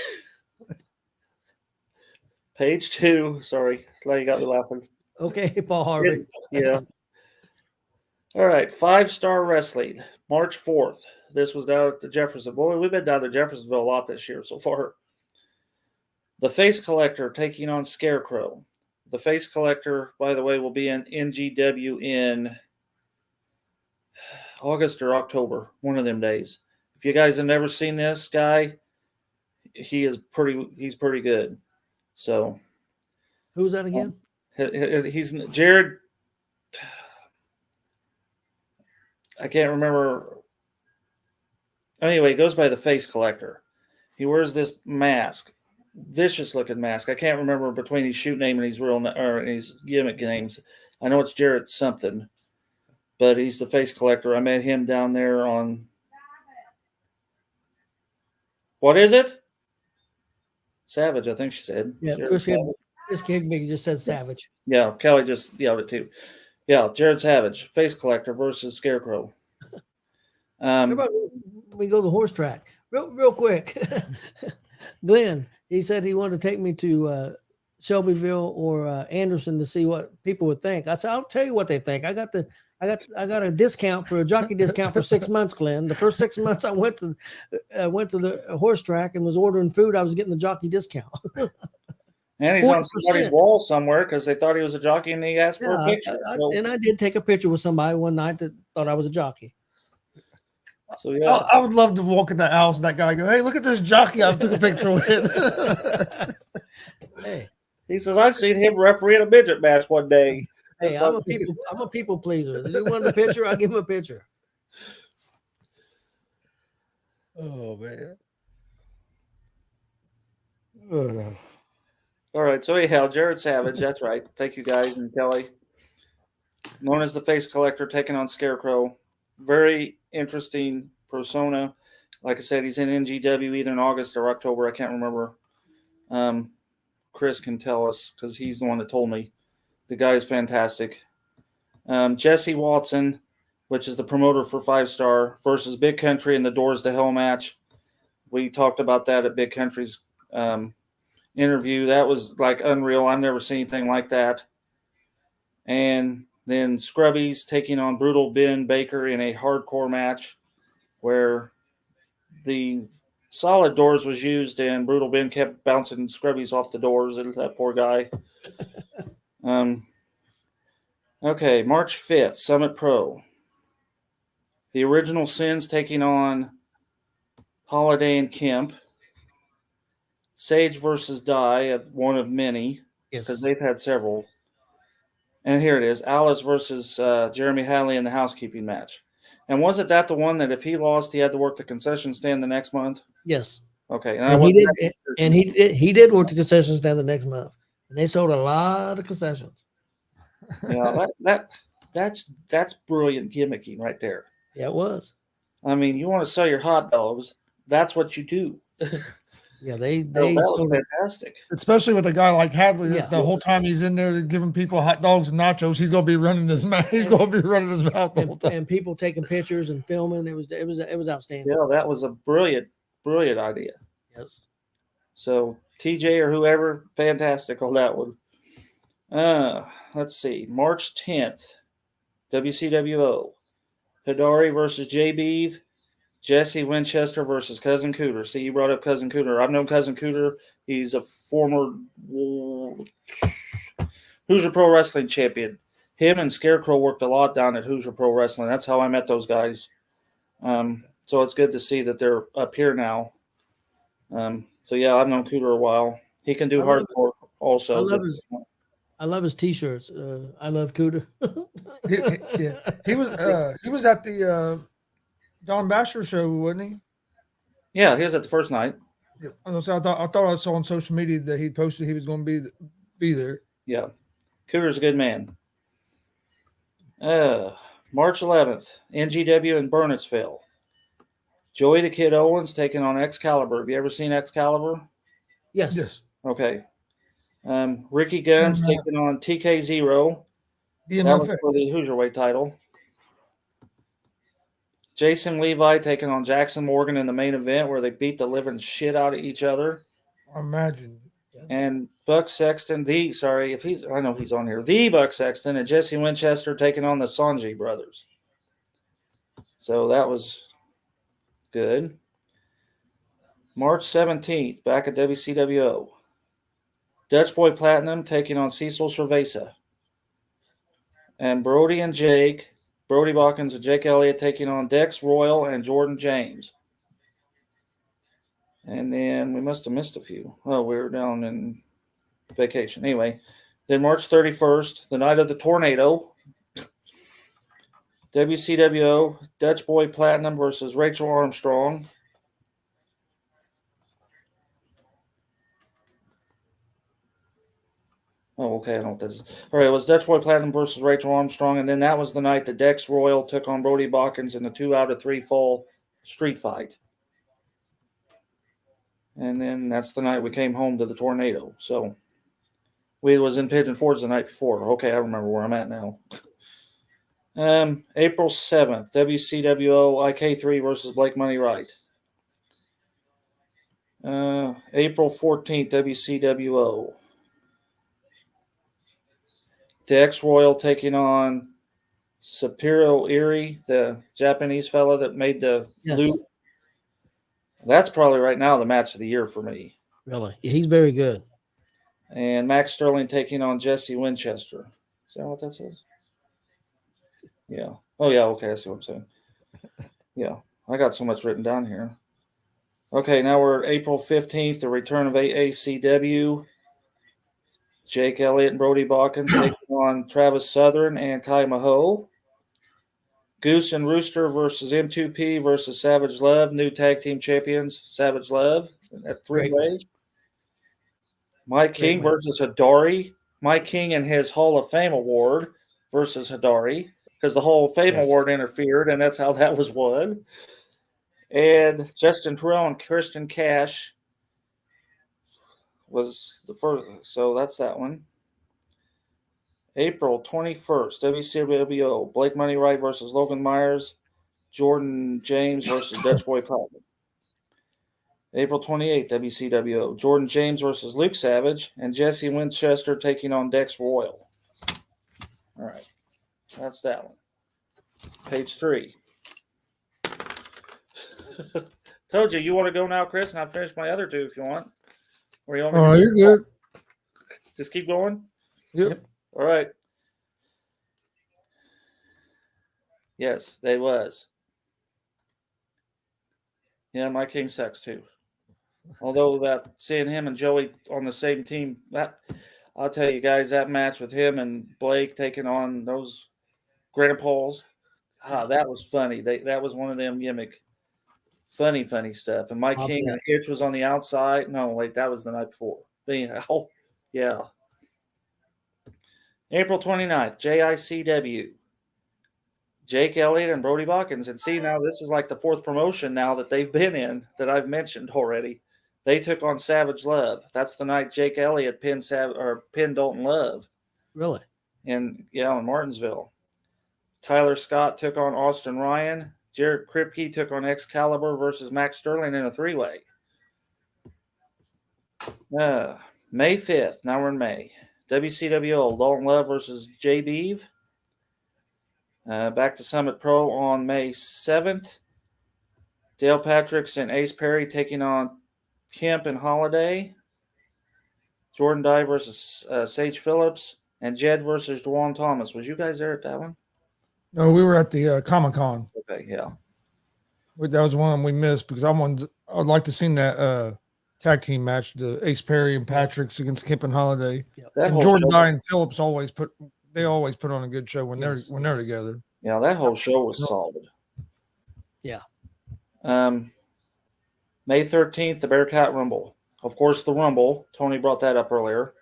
Page 2. Sorry. Now you got me laughing. Okay, Paul Harvey. Yeah. All right. 5-Star Wrestling, March 4th. This was down at the Jefferson. Boy, we've been down to Jeffersonville a lot this year so far. The Face Collector taking on Scarecrow. The Face Collector, by the way, will be in NGW in August or October, one of them days. If you guys have never seen this guy, he's pretty good. So, who's that again? He's Jared. I can't remember. Anyway, he goes by the Face Collector. He wears this mask, vicious looking mask. I can't remember between his shoot name and his real or his gimmick names. I know it's Jared something, but he's the Face Collector. I met him down there on. What is it? Savage, I think she said. Yeah, Chris Higby just said Savage. Yeah, Kelly just yelled it too. Yeah, Jared Savage, Face Collector versus Scarecrow. We go to the horse track real quick. Glenn, he said he wanted to take me to Shelbyville or Anderson to see what people would think. I said, I'll tell you what they think. I got a discount for a jockey discount for 6 months, Glenn. The first 6 months I went to the horse track and was ordering food, I was getting the jockey discount. And he's 40%. On somebody's wall somewhere because they thought he was a jockey and he asked for a picture. And I did take a picture with somebody one night that thought I was a jockey. So yeah, I would love to walk in that house and that guy go, "Hey, look at this jockey I took a picture with." Hey, he says I seen him referee in a midget match one day. Hey, I'm a people pleaser. If you want a picture, I'll give him a picture. Oh man. All right, so anyhow, Jared Savage, that's right. Thank you guys and Kelly. Known as the Face Collector, taking on Scarecrow. Very interesting persona. Like I said, he's in NGW either in August or October. I can't remember. Chris can tell us because he's the one that told me. The guy is fantastic. Jesse Watson, which is the promoter for 5-Star, versus Big Country in the Doors to Hell match. We talked about that at Big Country's interview. That was like unreal. I've never seen anything like that. And then Scrubbies taking on Brutal Ben Baker in a hardcore match where the solid doors was used and Brutal Ben kept bouncing Scrubbies off the doors. And that poor guy. Okay, March 5th, Summit Pro. The Original Sins taking on Holiday and Kemp. Sage versus Dye, one of many, because they've had several. And here it is, Alice versus Jeremy Hadley in the housekeeping match. And wasn't that the one that if he lost, he had to work the concession stand the next month? Yes. Okay, And he did, he did work the concession stand the next month, and they sold a lot of concessions. Yeah, that's brilliant gimmicking right there. Yeah, it was. I mean, you want to sell your hot dogs, that's what you do. Yeah, they So that was sold fantastic. Especially with a guy like Hadley, Yeah. the whole time he's in there giving people hot dogs and nachos, he's gonna be running his mouth. He's gonna be running his mouth the whole time. and people taking pictures and filming. It was outstanding. Yeah, that was a brilliant idea. Yes. So TJ or whoever, fantastic on that one. Let's see, March 10th, WCWO, Hidari versus JB, Jesse Winchester versus Cousin Cooter. See, you brought up Cousin Cooter. I've known Cousin Cooter. He's a former Hoosier Pro Wrestling champion. Him and Scarecrow worked a lot down at Hoosier Pro Wrestling. That's how I met those guys. So it's good to see that they're up here now. So yeah, I've known Cooter a while. He can do hardcore also. I love his T-shirts. I love Cooter. He was at the Don Basher show, wasn't he? Yeah, he was at the first night. Yeah. I thought I saw on social media that he posted he was going to be there. Yeah, Cooter's a good man. March 11th, NGW in Burnettsville. Joey the Kid Owens taking on Excalibur. Have you ever seen Excalibur? Yes. Yes. Okay. Ricky Guns taking on TK0. That was for the Hoosierweight title. Jason Levi taking on Jackson Morgan in the main event where they beat the living shit out of each other. I imagine. And Buck Sexton, I know he's on here. The Buck Sexton and Jesse Winchester taking on the Sanji brothers. So that was good. March 17th, back at WCWO. Dutch Boy Platinum taking on Cecil Cerveza. And Brody Bawkins and Jake Elliott taking on Dex Royal and Jordan James. And then we must have missed a few. Oh, we were down in vacation. Anyway, then March 31st, the night of the tornado, WCWO, Dutch Boy Platinum versus Rachel Armstrong. Oh, okay. I don't know what this is. All right, it was Dutch Boy Platinum versus Rachel Armstrong, and then that was the night that Dex Royal took on Brody Bawkins in the 2 out of 3 fall street fight. And then that's the night we came home to the tornado. So we was in Pigeon Forge the night before. Okay, I remember where I'm at now. April 7th, WCWO IK3 versus Blake Money Wright. April 14th, WCWO. Dex Royal taking on Superior Erie, the Japanese fella that made the loop. That's probably right now the match of the year for me. Really? Yeah, he's very good. And Max Sterling taking on Jesse Winchester. Is that what that says? Yeah. Oh, yeah. Okay. I see what I'm saying. Yeah. I got so much written down here. Okay. Now we're April 15th, the return of AACW. Jake Elliott and Brody Bawkins taking on Travis Southern and Kai Maho. Goose and Rooster versus M2P versus Savage Love, new tag team champions, Savage Love at 3-way. Mike King versus Hidari. Mike King and his Hall of Fame award versus Hidari because the Hall of Fame award interfered, and that's how that was won. And Justin Terrell and Christian Cash was the first. So that's that one. April 21st, WCWO, Blake Money Wright versus Logan Myers, Jordan James versus Dutch Boy Platinum. April 28th, WCWO, Jordan James versus Luke Savage, and Jesse Winchester taking on Dex Royal. All right, that's that one. Page 3. Told you want to go now, Chris, and I'll finish my other 2 if you want. Or you want me to you're good. Just keep going? Yep. All right. Yes, they was. Yeah, my King sucks too. Although that seeing him and Joey on the same team, that I'll tell you guys, that match with him and Blake taking on those grandpas, That was funny. That was one of them gimmick, funny stuff. And Mike King and Hitch was on the outside. No, wait, that was the night before. Anyhow, yeah. April 29th, JICW. Jake Elliott and Brody Botkins. And see, now this is like the fourth promotion now that they've been in that I've mentioned already. They took on Savage Love. That's the night Jake Elliott pinned Dalton Love. Really? In Martinsville. Tyler Scott took on Austin Ryan. Jarrett Kripke took on Excalibur versus Max Sterling in a three-way. May 5th. Now we're in May. WCWO, Dalton Love versus Jay Beeve. Back to Summit Pro on May 7th. Dale Patricks and Ace Perry taking on Kemp and Holiday. Jordan Dye versus Sage Phillips. And Jed versus Dwan Thomas. Was you guys there at that one? No, we were at the Comic-Con. Okay, yeah. That was one we missed because I'd like to see that tag team match, the Ace Perry and Patricks against Kemp and Holiday. Yep. And Jordan Dye and Phillips always put on a good show when they're together. Yeah, that whole show was solid. Yeah. May 13th, the Bearcat Rumble. Of course, the Rumble. Tony brought that up earlier.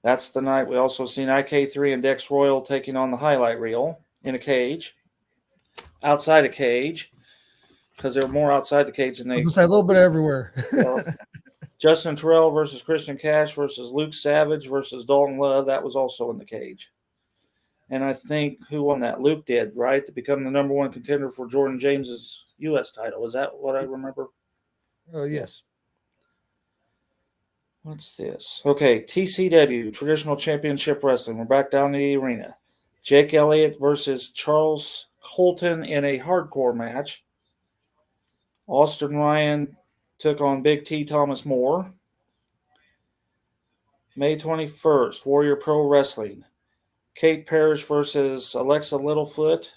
That's the night we also seen IK3 and Dex Royal taking on the highlight reel in a cage. Outside a cage. Because they were more outside the cage than they... I was going to say a little bit everywhere. Justin Terrell versus Christian Cash versus Luke Savage versus Dalton Love. That was also in the cage. And I think who won that? Luke did, right? To become the number one contender for Jordan James's U.S. title. Is that what I remember? Yes. What's this? Okay, TCW, Traditional Championship Wrestling. We're back down to the arena. Jake Elliott versus Charles Colton in a hardcore match. Austin Ryan took on Big T Thomas Moore. May 21st, Warrior Pro Wrestling. Kate Parrish versus Alexa Littlefoot.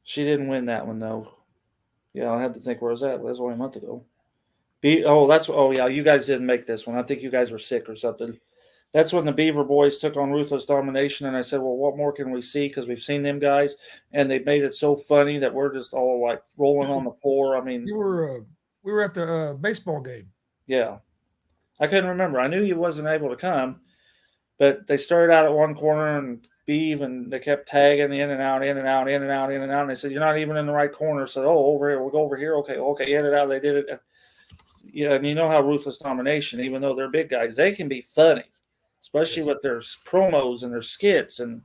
She didn't win that one, though. Yeah, I had to think where was that. That was only a month ago. Yeah, you guys didn't make this one. I think you guys were sick or something. That's when the Beaver Boys took on Ruthless Domination, and I said, well, what more can we see? Because we've seen them guys, and they made it so funny that we're just all like rolling on the floor. I mean, we were at the baseball game. Yeah. I couldn't remember. I knew he wasn't able to come, but they started out at one corner and Beeve, and they kept tagging in and out, in and out, in and out, in and out. And they said, you're not even in the right corner. So, over here, we'll go over here. Okay, in and out. They did it. Yeah, and you know how Ruthless Domination, even though they're big guys, they can be funny, especially with their promos and their skits. And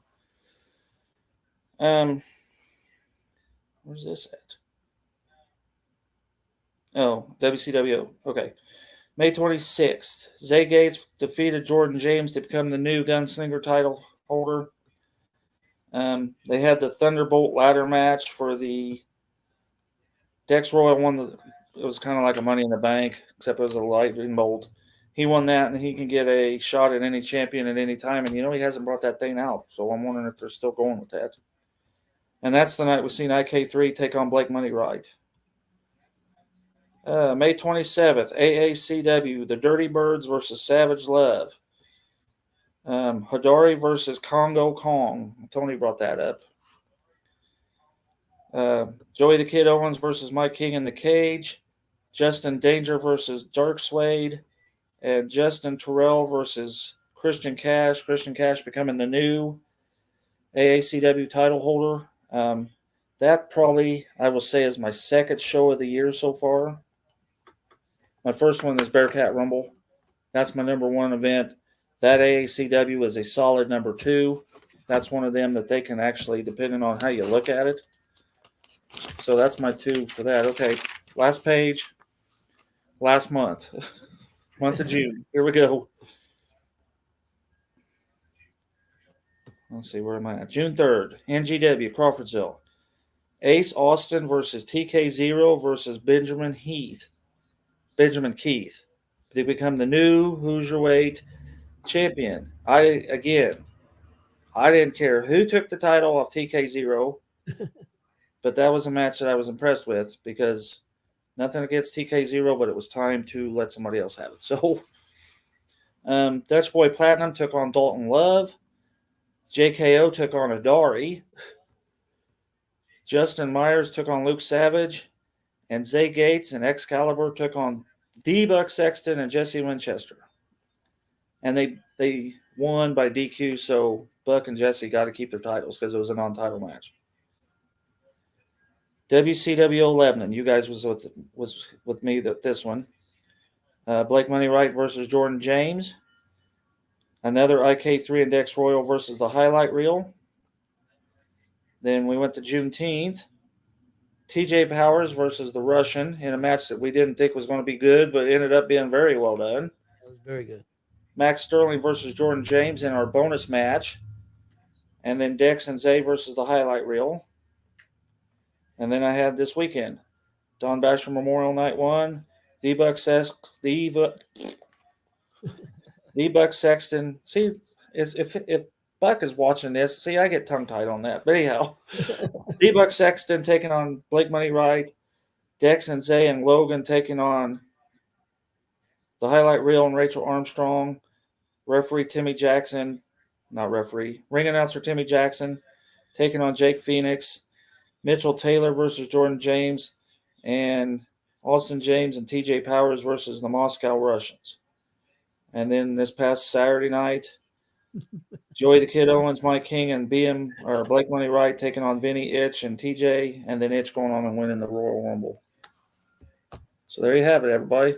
where's this at? Oh, WCW. Okay. May 26th, Zay Gates defeated Jordan James to become the new Gunslinger title holder. They had the Thunderbolt ladder match for the Dex Royal won. It was kind of like a Money in the Bank, except it was a lightning bolt. He won that, and he can get a shot at any champion at any time. And, he hasn't brought that thing out, so I'm wondering if they're still going with that. And that's the night we've seen IK3 take on Blake Money Right. May 27th, AACW, the Dirty Birds versus Savage Love. Hidari versus Congo Kong. Tony brought that up. Joey the Kid Owens versus Mike King in the cage. Justin Danger versus Dark Suede. And Justin Terrell versus Christian Cash. Christian Cash becoming the new AACW title holder. That probably, I will say, is my second show of the year so far. My first one is Bearcat Rumble. That's my number one event. That AACW is a solid number 2. That's one of them that they can actually, depending on how you look at it. So that's my 2 for that. Okay, last page. Last month. Month of June. Here we go. Let's see, where am I at? June 3rd, NGW, Crawfordsville. Ace Austin versus TK0 versus Benjamin Keith. They become the new Hoosier champion. I didn't care who took the title off TK0, but that was a match that I was impressed with because nothing against TK0, but it was time to let somebody else have it. So Dutch Boy Platinum took on Dalton Love. JKO took on Adari. Justin Myers took on Luke Savage. And Zay Gates and Excalibur took on D-Buck Sexton and Jesse Winchester. And they won by DQ, so Buck and Jesse got to keep their titles because it was a non-title match. WCW Lebanon, you guys was with me this one. Blake Money Wright versus Jordan James. Another IK3 and Dex Royal versus the highlight reel. Then we went to Juneteenth. TJ Powers versus the Russian in a match that we didn't think was going to be good, but ended up being very well done. That was very good. Max Sterling versus Jordan James in our bonus match. And then Dex and Zay versus the highlight reel. And then I had this weekend, Don Basher Memorial Night 1, D-Buck Sexton. See, if Buck is watching this, see, I get tongue-tied on that. But anyhow, D-Buck Sexton taking on Blake Money Wright, Dex and Zay and Logan taking on the highlight reel and Rachel Armstrong, referee Timmy Jackson, ring announcer Timmy Jackson taking on Jake Phoenix, Mitchell Taylor versus Jordan James, and Austin James and TJ Powers versus the Moscow Russians. And then this past Saturday night, Joey the Kid Owens, Mike King, and Blake Money Wright taking on Vinny, Itch, and TJ, and then Itch going on and winning the Royal Rumble. So there you have it, everybody.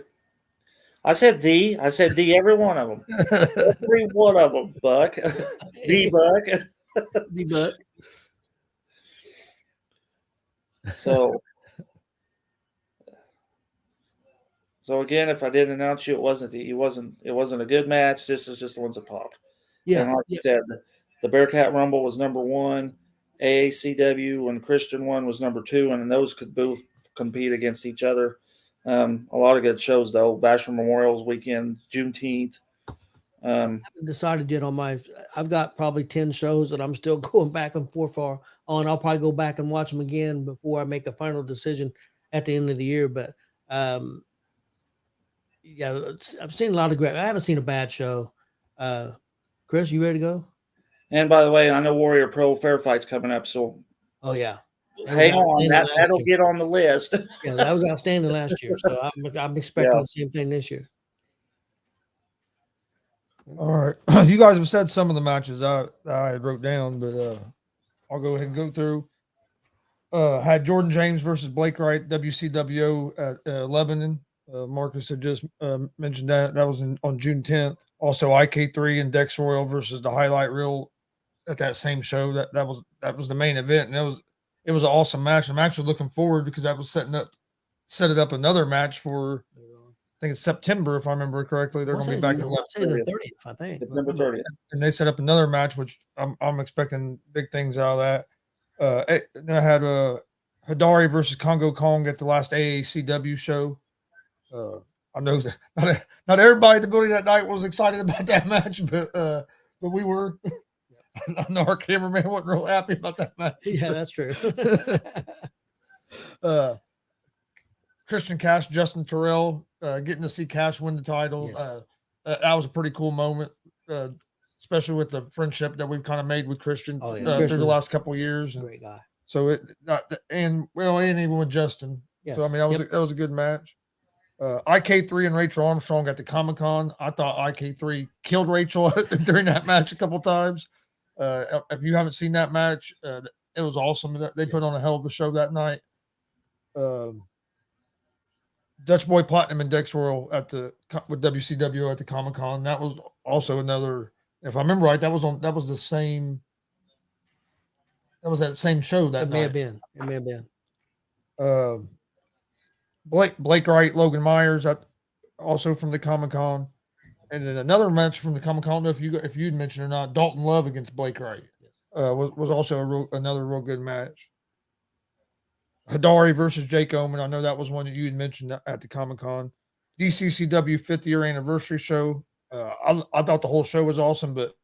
I said every one of them. Every one of them, Buck. D-Buck. D-Buck. So again, if I didn't announce you, it wasn't a good match. This is just the ones that popped. Yeah. And like you said, the Bearcat Rumble was number 1. AACW and Christian one was number 2, and those could both compete against each other. A lot of good shows though. Basher Memorial's weekend, Juneteenth. I haven't decided yet on I've got probably 10 shows that I'm still going back and forth on. I'll probably go back and watch them again before I make a final decision at the end of the year. But yeah, I've seen a lot of great. I haven't seen a bad show. Chris, you ready to go? And by the way, I know Warrior Pro Fair Fight's coming up, so yeah. Hang on, that'll get on the list. Yeah, that was outstanding last year. So I'm expecting the same thing this year. All right. You guys have said some of the matches I wrote down, but I'll go ahead and go through. Had Jordan James versus Blake Wright, WCW at Lebanon. Marcus had just mentioned that. That was on June 10th. Also, IK3 and Dex Royal versus the highlight reel at that same show. That was the main event, and it was an awesome match. I'm actually looking forward because I was set it up another match for, I think it's September, if I remember correctly. They're going to be back in the 30th, I think. September 30th. And they set up another match, which I'm expecting big things out of that. Then I had Hidari versus Congo Kong at the last AACW show. I know that not everybody at the building that night was excited about that match, but we were. I know our cameraman wasn't real happy about that match. Yeah, that's true. Christian Cash, Justin Terrell, getting to see Cash win the title. Yes. That was a pretty cool moment, especially with the friendship that we've kind of made with Christian through the last couple of years. Great guy. So and even with Justin. Yes. So I mean, that was a good match. IK3 and Rachel Armstrong at the Comic-Con. I thought IK3 killed Rachel during that match a couple times. If you haven't seen that match, it was awesome. They put on a hell of a show that night. Dutch Boy Platinum and Dex Royal with WCW at the Comic-Con. That was also another. If I remember right, that was that same show that night. It may have been. Blake Wright, Logan Myers, also from the Comic-Con. And then another match from the Comic-Con, I don't know if you'd mentioned or not, Dalton Love against Blake Wright. Was also another real good match. Hidari versus Jake Oman. I know that was one that you had mentioned at the Comic-Con. DCCW 5th year anniversary show. I thought the whole show was awesome, but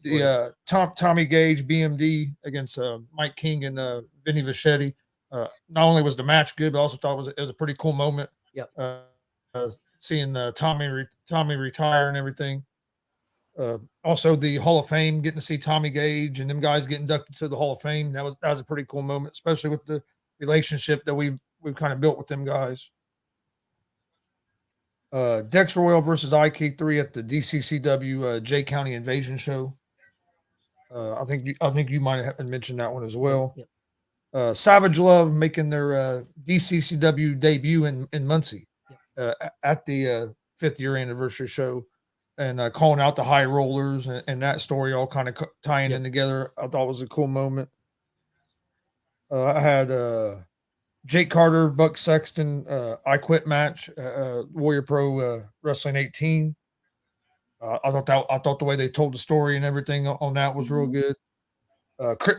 the Tommy Gage BMD against Mike King and Vinny Vichetti. Not only was the match good, but I also thought it was a pretty cool moment. Yep. Seeing Tommy retire and everything. Also, the Hall of Fame, getting to see Tommy Gage and them guys get inducted to the Hall of Fame. That was a pretty cool moment, especially with the relationship that we've kind of built with them guys. Dexter Royal versus IK3 at the DCCW J County Invasion show. I think you might have mentioned that one as well. Yep. Savage Love making their DCCW debut in Muncie at the 5th year anniversary show, and calling out the High Rollers and that story all kind of tying in together. I thought was a cool moment. I had Jake Carter, Buck Sexton, I Quit match, Warrior Pro Wrestling 18. I thought the way they told the story and everything on that was real good.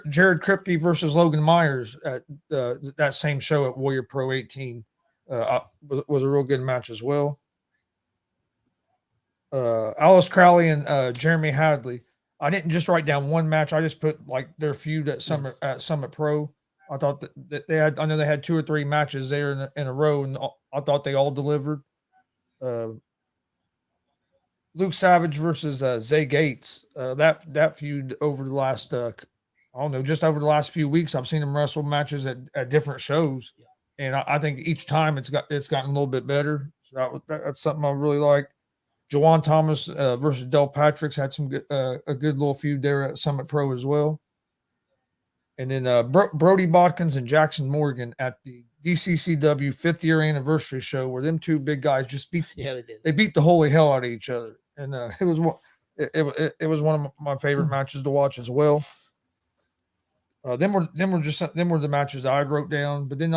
Jared Kripke versus Logan Myers at that same show at Warrior Pro 18 was a real good match as well. Alice Crowley and Jeremy Hadley. I didn't just write down one match. I just put like their feud at Summit Pro. I thought that they had. I know they had 2 or 3 matches there in a row, and I thought they all delivered. Luke Savage versus Zay Gates. That feud over the last I don't know, just over the last few weeks, I've seen them wrestle matches at different shows, and I think each time it's gotten a little bit better. So that's something I really like. Jawan Thomas versus Del Patrick's had some a good little feud there at Summit Pro as well. And then Brody Bodkins and Jackson Morgan at the DCCW 5th year anniversary show, where them two big guys just beat they beat the holy hell out of each other, and it was one of my favorite matches to watch as well. Them were the matches I wrote down. But then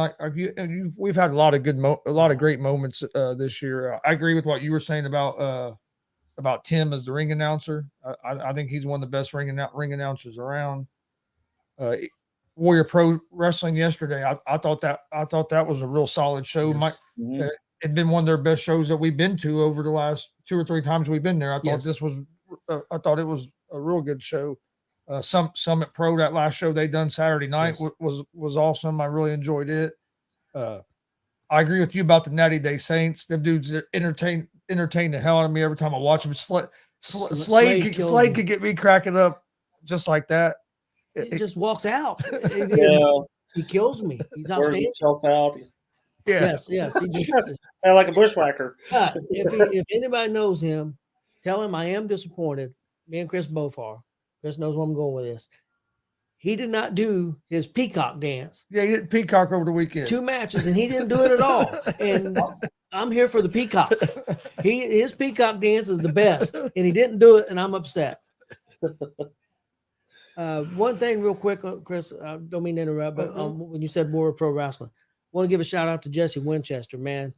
we've had a lot of great moments this year. I agree with what you were saying about Tim as the ring announcer. I think he's one of the best ring announcers around. Warrior Pro Wrestling yesterday, I thought that was a real solid show. Yes. It'd been one of their best shows that we've been to over the last 2 or 3 times we've been there. I thought it was a real good show. Summit Pro, that last show they done Saturday night was awesome. I really enjoyed it. I agree with you about the Natty Day Saints. Them dudes entertain the hell out of me every time I watch them. Slade could get me cracking up just like that. It just walks out. Yeah. He kills me. He's Wears outstanding. himself out. Yeah. Yes. He just, Like a bushwhacker. but if anybody knows him, tell him I am disappointed. Me and Chris both are. Chris knows where I'm going with this. He did not do his peacock dance. Yeah, he did peacock over the weekend. 2 matches, and he didn't do it at all. And I'm here for the peacock. His peacock dance is the best, and he didn't do it, and I'm upset. One thing real quick, Chris, I don't mean to interrupt, but when you said Warrior Pro Wrestling, I want to give a shout out to Jesse Winchester, man.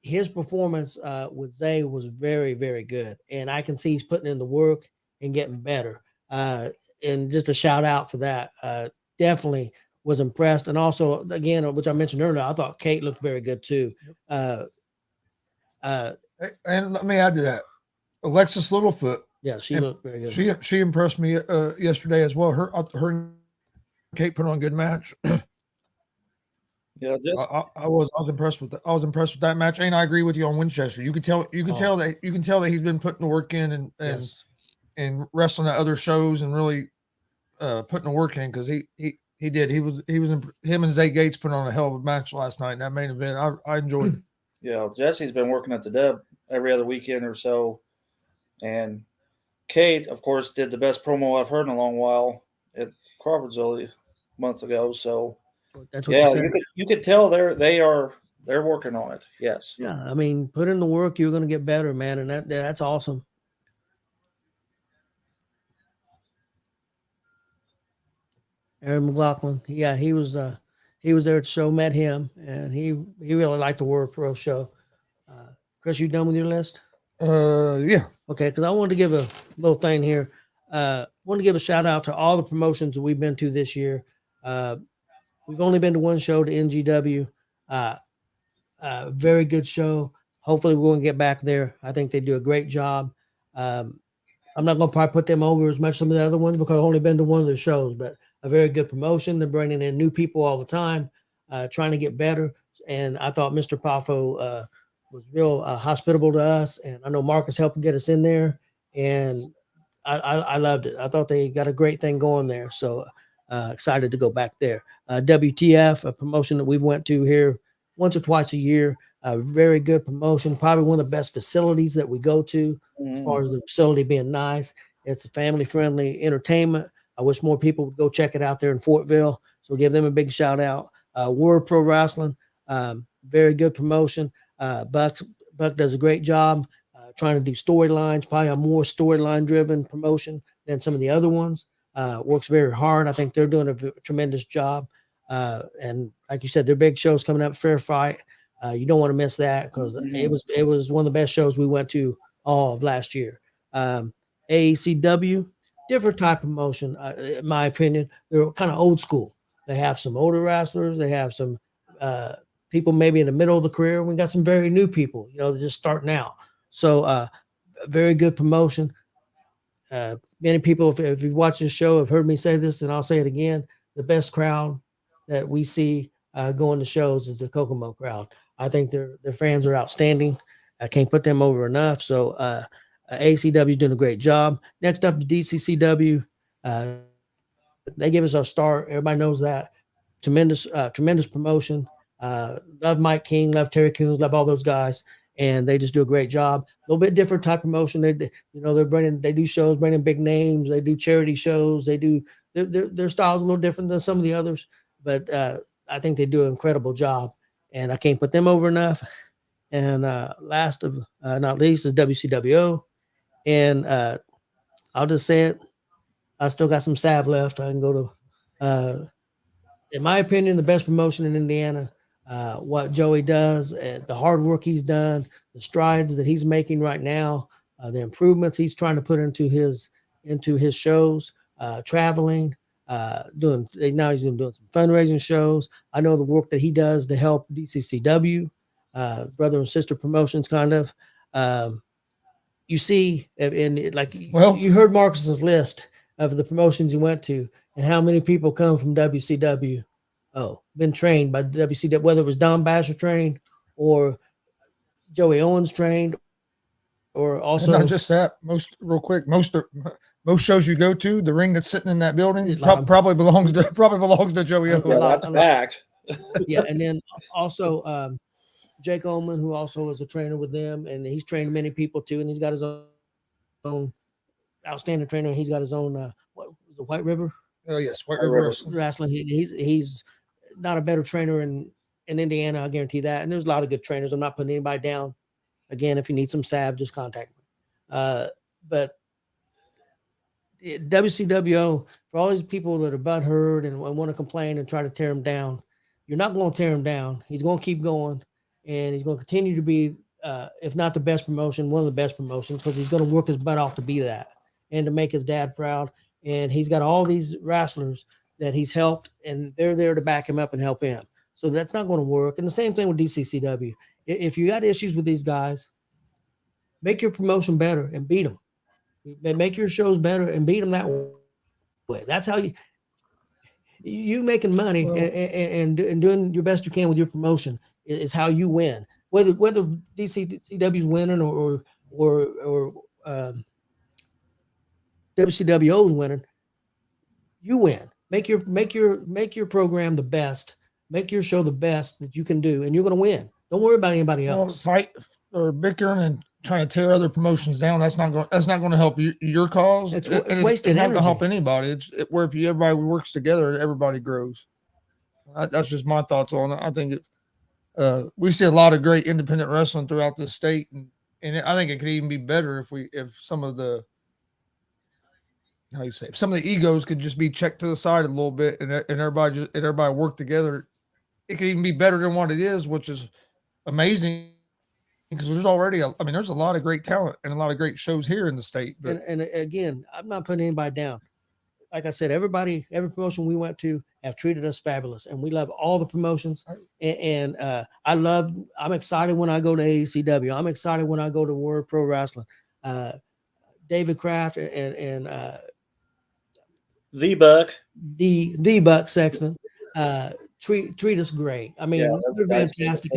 His performance with Zay was very, very good. And I can see he's putting in the work and getting better. And just a shout out for that. Definitely was impressed. And also, again, which I mentioned earlier, I thought Kate looked very good too. And let me add to that. Alexis Littlefoot. Yeah, she looked very good. She impressed me yesterday as well. Her and Kate put on a good match. Yeah, I was impressed with that. I was impressed with that match, and I agree with you on Winchester. You can tell that he's been putting the work in and wrestling at other shows and really putting the work in, because he did. Him and Zay Gates put on a hell of a match last night in that main event. I enjoyed it. Yeah, Jesse's been working at the Dub every other weekend or so, and Kate, of course, did the best promo I've heard in a long while at Crawfordsville a month ago. So that's what you said. You could tell they're working on it. Yes. Yeah, I mean, put in the work, you're going to get better, man, and that's awesome. Aaron McLaughlin, yeah, he was there at the show, met him, and he really liked the Warrior Pro show. Chris, you done with your list? Yeah. Okay, because I wanted to give a little thing here. Want to give a shout out to all the promotions that we've been to this year. We've only been to one show, to NGW. Very good show. Hopefully we're going to get back there. I think they do a great job. I'm not going to probably put them over as much as some of the other ones, because I've only been to one of their shows, but a very good promotion. They're bringing in new people all the time, trying to get better. And I thought Mr. Poffo was real hospitable to us. And I know Marcus helped get us in there. and I loved it. I thought they got a great thing going there. So excited to go back there. WTF, a promotion that we went to here once or twice a year. Very good promotion. Probably one of the best facilities that we go to as far as the facility being nice. It's a family friendly entertainment. I wish more people would go check it out there in Fortville. So give them a big shout out. Word Pro Wrestling, very good promotion. Buck does a great job trying to do storylines, probably a more storyline driven promotion than some of the other ones. Works very hard. I think they're doing a tremendous job. And like you said, their big show's coming up, Fair Fight. You don't want to miss that because it was one of the best shows we went to all of last year. AECW, different type of promotion, in my opinion. They're kind of old school. They have some older wrestlers. They have some people maybe in the middle of the career. We got some very new people, they're just starting out. So very good promotion. Many people, if you've watched this show, have heard me say this, and I'll say it again. The best crowd that we see going to shows is the Kokomo crowd. I think their fans are outstanding. I can't put them over enough. So ACW is doing a great job. Next up is DCCW. They give us our start. Everybody knows that. Tremendous promotion. Love Mike King, love Terry Coons, love all those guys, and they just do a great job. A little bit different type of promotion. They do shows, bringing big names. They do charity shows. They do their style's a little different than some of the others, but I think they do an incredible job, and I can't put them over enough. And last of not least is WCWO, and I'll just say it. I still got some salve left. I can go to, in my opinion, the best promotion in Indiana. What Joey does, the hard work he's done, the strides that he's making right now, the improvements he's trying to put into his shows, traveling, now he's doing some fundraising shows. I know the work that he does to help DCCW, brother and sister promotions, kind of. You see, you heard Marcus's list of the promotions he went to and how many people come from WCW. Been trained by WCW, whether it was Don Basher trained or Joey Owens trained, or also and not just that. Most shows you go to, the ring that's sitting in that building probably belongs to Joey Owens. Yeah, that's fact. Yeah, and then also Jake Oman, who also is a trainer with them, and he's trained many people too, and he's got his own outstanding trainer. He's got his own what was it, White River? Oh yes, White River Wrestling. He's not a better trainer in Indiana, I guarantee that. And there's a lot of good trainers. I'm not putting anybody down. Again, if you need some salve, just contact me. But WCWO, for all these people that are butthurt and want to complain and try to tear him down, you're not going to tear him down. He's going to keep going, and he's going to continue to be, if not the best promotion, one of the best promotions, because he's going to work his butt off to be that and to make his dad proud. And he's got all these wrestlers that he's helped, and they're there to back him up and help him. So that's not going to work. And the same thing with DCCW. If you got issues with these guys, make your promotion better and beat them. Make your shows better and beat them that way. That's how you making money and doing your best you can with your promotion is how you win. Whether DCCW's winning or WCWO's winning, you win. Make your program the best. Make your show the best that you can do, and you're going to win. Don't worry about anybody else. Fight or bickering and trying to tear other promotions down. That's not going to help your cause. It's wasted. It's not going to help anybody. Where if everybody works together, everybody grows. That's just my thoughts on it. I think we see a lot of great independent wrestling throughout the state, and I think it could even be better if some of the if some of the egos could just be checked to the side a little bit, and everybody work together. It could even be better than what it is, which is amazing because there's already there's a lot of great talent and a lot of great shows here in the state. But and again, I'm not putting anybody down. Like I said, every promotion we went to have treated us fabulous, and we love all the promotions. And I'm excited when I go to AECW. I'm excited when I go to Word Pro Wrestling. David Kraft and the Buck Sexton treat us great. I mean, they're fantastic.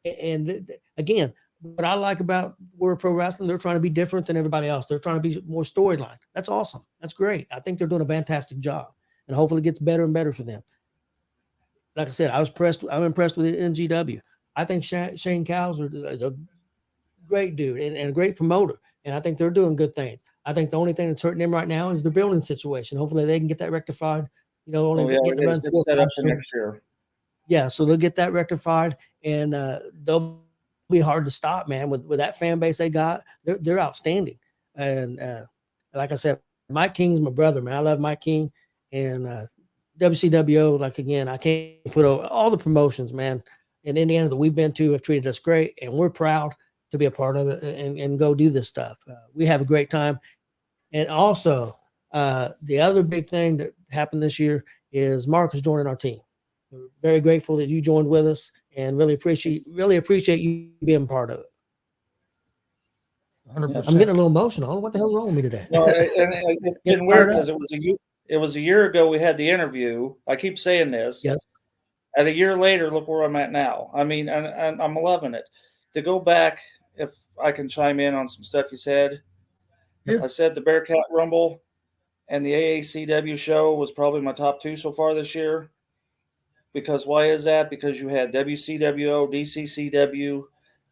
And again, what I like about World Pro Wrestling, they're trying to be different than everybody else. They're trying to be more storyline. That's awesome. That's great. I think they're doing a fantastic job, and hopefully it gets better and better for them. Like I said, I'm impressed with NGW. I think Shane Cowser is a great dude and a great promoter, and I think they're doing good things. I think the only thing that's hurting them right now is the building situation. Hopefully they can get that rectified. You know, only getting to run it's set up for next year. Yeah, so they'll get that rectified, and they'll be hard to stop, man. With that fan base they got, they're outstanding. And like I said, Mike King's my brother, man. I love Mike King, and WCWO. Like again, I can't put over all the promotions, man, in Indiana that we've been to have treated us great, and we're proud to be a part of it and go do this stuff. We have a great time, and also the other big thing that happened this year is Mark is joining our team. We're very grateful that you joined with us, and really appreciate you being part of it. 100%. I'm getting a little emotional. What the hell's wrong with me today? Well, and it's been weird because it was a year ago we had the interview. I keep saying this. Yes. And a year later, look where I'm at now. I mean, and I'm loving it. To go back, if I can chime in on some stuff you said. Yeah. I said the Bearcat Rumble and the AACW show was probably my top 2 so far this year. Because why is that? Because you had WCWO, DCCW,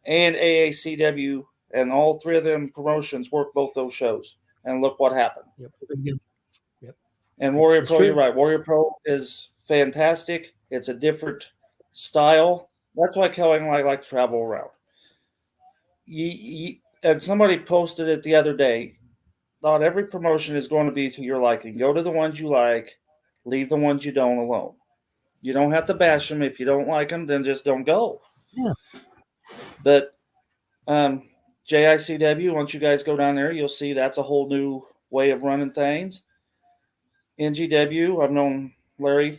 and AACW, and all 3 of them promotions worked both those shows. And look what happened. Yep. And Warrior That's Pro, true. you're right. Warrior Pro is fantastic. It's a different style. That's why Kelly and I like to travel around. And somebody posted it the other day. Not every promotion is going to be to your liking. Go to the ones you like. Leave the ones you don't alone. You don't have to bash them. If you don't like them, then just don't go. Yeah. But JICW, once you guys go down there, you'll see that's a whole new way of running things. NGW, I've known Larry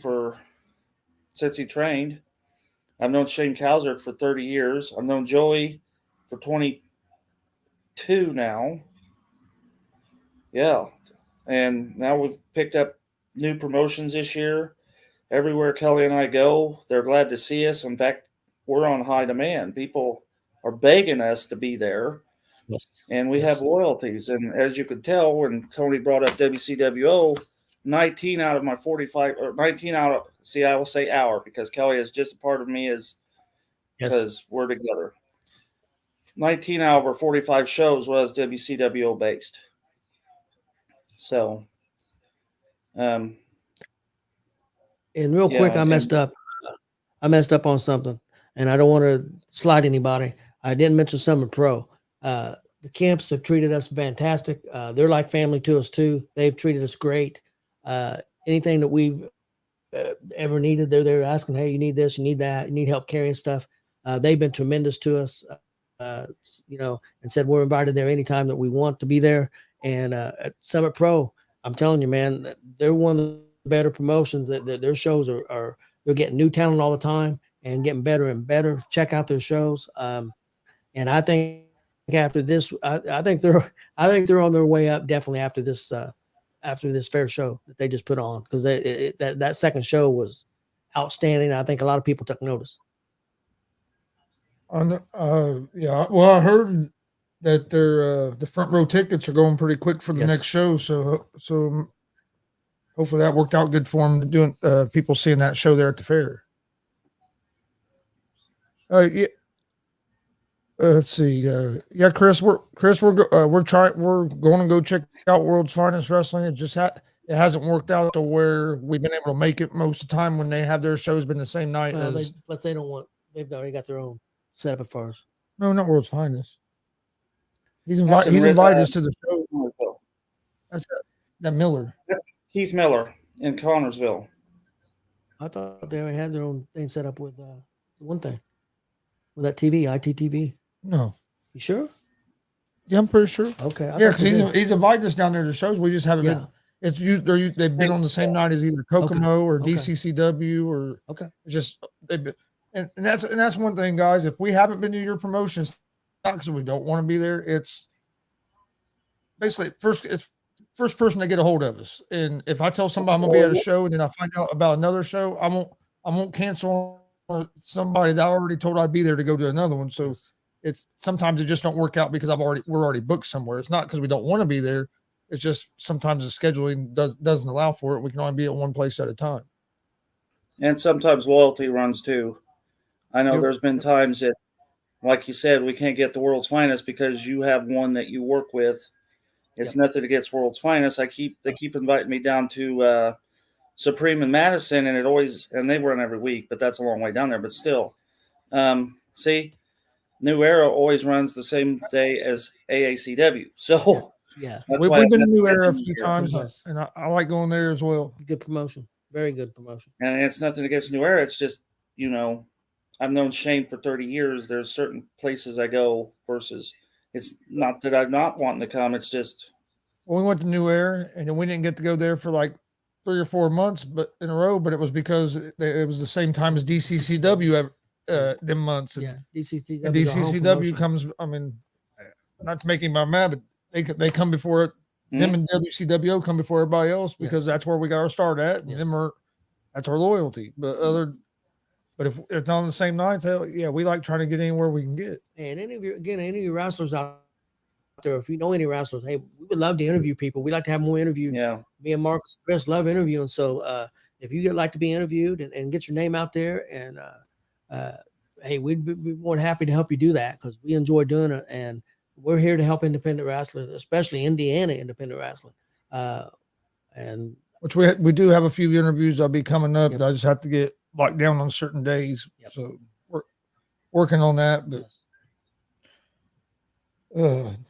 since he trained. I've known Shane Cowser for 30 years. I've known Joey for 22 now. Yeah. And now we've picked up new promotions this year. Everywhere Kelly and I go, they're glad to see us. In fact, we're on high demand. People are begging us to be there. Yes. And we have loyalties. And as you could tell, when Tony brought up WCWO, 19 out of my 45, or 19 out of, see, I will say our, because Kelly is just a part of me because we're together. 19 out of our 45 shows was WCWO based. So, and real quick, I messed up. I messed up on something, and I don't want to slide anybody. I didn't mention Summer Pro. The camps have treated us fantastic. They're like family to us too. They've treated us great. Anything that we've ever needed, they're there asking, "Hey, you need this, you need that, you need help carrying stuff." They've been tremendous to us, and said we're invited there anytime that we want to be there. And at Summit Pro, I'm telling you, man, they're one of the better promotions. That their shows are they're getting new talent all the time and getting better and better. Check out their shows. And I think after this, I think they're on their way up definitely after this fair show that they just put on, because that second show was outstanding. I think a lot of people took notice. Yeah, well, I heard that the front row tickets are going pretty quick for the next show, so hopefully that worked out good for them, doing people seeing that show there at the fair. Yeah. Let's see. Chris, we're going to go check out World's Finest Wrestling. It just it hasn't worked out to where we've been able to make it most of the time when they have their shows been the same night. They've already got their own setup at first. No, not World's Finest. He's invited us to the show. That's that Miller. That's Keith Miller in Connorsville. I thought they already had their own thing set up with one thing. With that TV, ITTV. No. You sure? Yeah, I'm pretty sure. Okay. Yeah, because he's invited us down there to shows. We just haven't been. It's they've been on the same night as either Kokomo or DCCW or just they've been, and that's one thing, guys. If we haven't been to your promotions, not because we don't want to be there. It's basically first person to get a hold of us. And if I tell somebody I'm gonna be at a show and then I find out about another show, I won't cancel somebody that I already told I'd be there to go to another one. So it's sometimes it just don't work out because we're already booked somewhere. It's not because we don't want to be there. It's just sometimes the scheduling doesn't allow for it. We can only be at one place at a time. And sometimes loyalty runs too. I know Yep. there's been times that, like you said, we can't get the world's finest because you have one that you work with. It's nothing against world's finest. They keep inviting me down to Supreme in Madison, and they run every week, but that's a long way down there. But still, see, New Era always runs the same day as AACW. So Yeah. that's We've why been I in New never Era a been few here. times, Yes. and I like going there as well. Good promotion. Very good promotion. And it's nothing against New Era. It's just, I've known Shane for 30 years. There's certain places I go versus it's not that I'm not wanting to come. It's just, Well, we went to New Era, and then we didn't get to go there for like 3 or 4 months, but in a row. But it was because it was the same time as DCCW them months. And, Yeah. DCCW. and DCCW comes. I mean, not to make anybody mad, but they come before it. Them and WCWO come before everybody else because Yes. that's where we got our start at, and Yes. that's our loyalty. But if it's not on the same night, hell, yeah, we like trying to get anywhere we can get. And any of you wrestlers out there, if you know any wrestlers, hey, we would love to interview people. We like to have more interviews. yeah. Me and Marcus, Chris love interviewing. So if you like to be interviewed and get your name out there, and hey, we'd be more than happy to help you do that because we enjoy doing it, and we're here to help independent wrestlers, especially Indiana independent wrestling. And Which we do have a few interviews that'll be coming up. Yep. That I just have to get locked down on certain days. Yep. So we're working on that. But yes.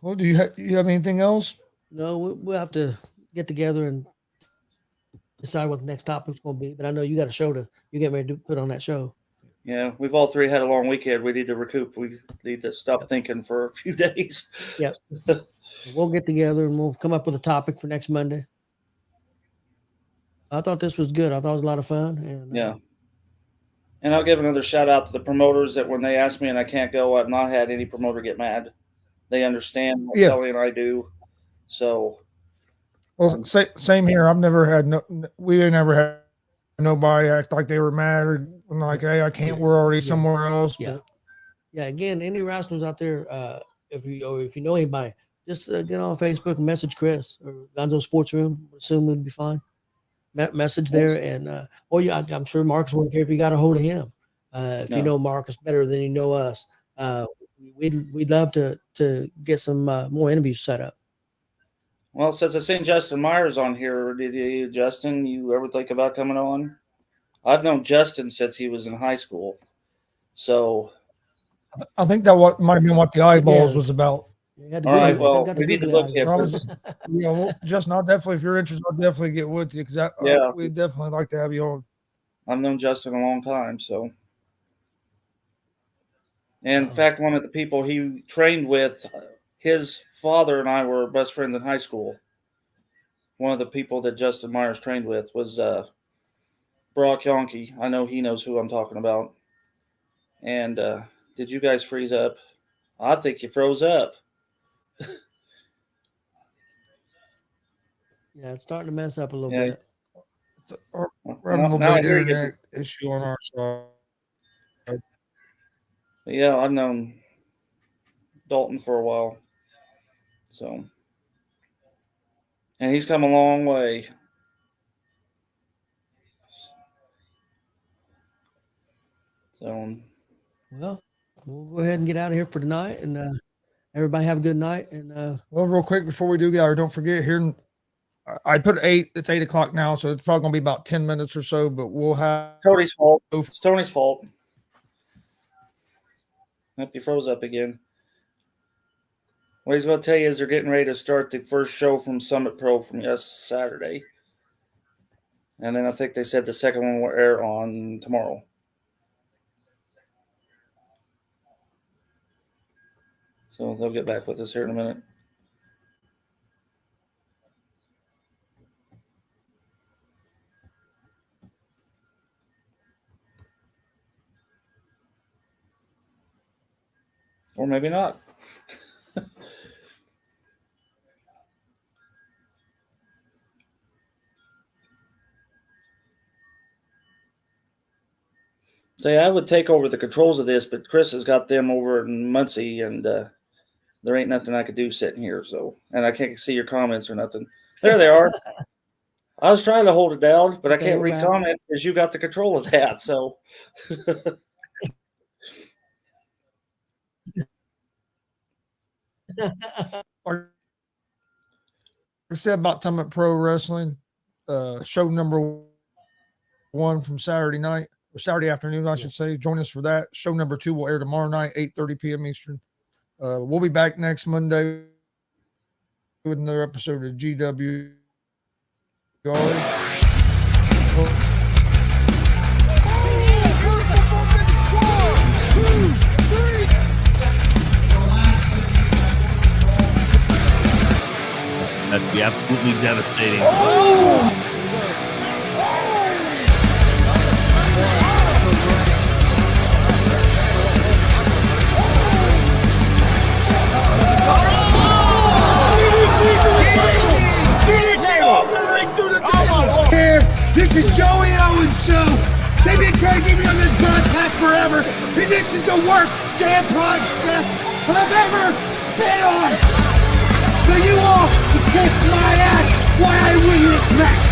well, do you have anything else? No, we'll have to get together and decide what the next topic's going to be. But I know you got a show you get ready to put on that show. Yeah. We've all three had a long weekend. We need to recoup. We need to stop thinking for a few days. Yep. We'll get together and we'll come up with a topic for next Monday. I thought this was good. I thought it was a lot of fun. And Yeah. And I'll give another shout out to the promoters that when they ask me and I can't go, I've not had any promoter get mad. They understand what Kelly and I do. So, Well, same here. I've never had we ain't never had nobody act like they were mad or like, hey, I can't. We're already somewhere else. Yeah. But Yeah. Again, any wrestlers out there, if you know anybody, just get on Facebook and message Chris or Gonzo'S Sports Room. Assume it'd be fine. Message there, and I'm sure Marcus wouldn't care if you got a hold of him. If you know Marcus better than you know us, we'd love to get some more interviews set up. well, since I seen Justin Myers on here, Justin, you ever think about coming on? I've known Justin since he was in high school. So, I think that might have been what the eyeballs was about. all right, well, we need to look at this. Yeah, well, Justin, I'll definitely, if you're interested, I'll definitely get with you because we'd definitely like to have you on. I've known Justin a long time, so. And in fact, one of the people he trained with, his father and I were best friends in high school. One of the people that Justin Myers trained with was Brock Yonke. I know he knows who I'm talking about. And did you guys freeze up? I think you froze up. Yeah, it's starting to mess up a little bit. We're having a little bit of internet issue on our side. But yeah, I've known Dalton for a while. So, and he's come a long way. So, well, we'll go ahead and get out of here for tonight, and everybody have a good night. And well, real quick before we do go, don't forget here. I put 8. It's 8 o'clock now, so it's probably gonna be about 10 minutes or so. But we'll have Tony's fault. It's Tony's fault. Yep, he froze up again. What he's going to tell you is they're getting ready to start the first show from Summit Pro from Saturday. And then I think they said the second one will air on tomorrow. So they'll get back with us here in a minute. Or maybe not. Say, I would take over the controls of this, but Chris has got them over in Muncie, and there ain't nothing I could do sitting here. So, and I can't see your comments or nothing. There they are. I was trying to hold it down, but I can't read comments because you got the control of that. So, Like I said about Summit Pro Wrestling, show number 1 from Saturday night or Saturday afternoon, I should say. Join us for that. Show number 2 will air tomorrow night, 8:30 p.m. Eastern. We'll be back next Monday with another episode of G.W.R. That'd be absolutely devastating. This is Joey Owens' show. They've been trying to get me on this podcast forever, and this is the worst damn podcast I've ever been on. So you all can kiss my ass while I win this match.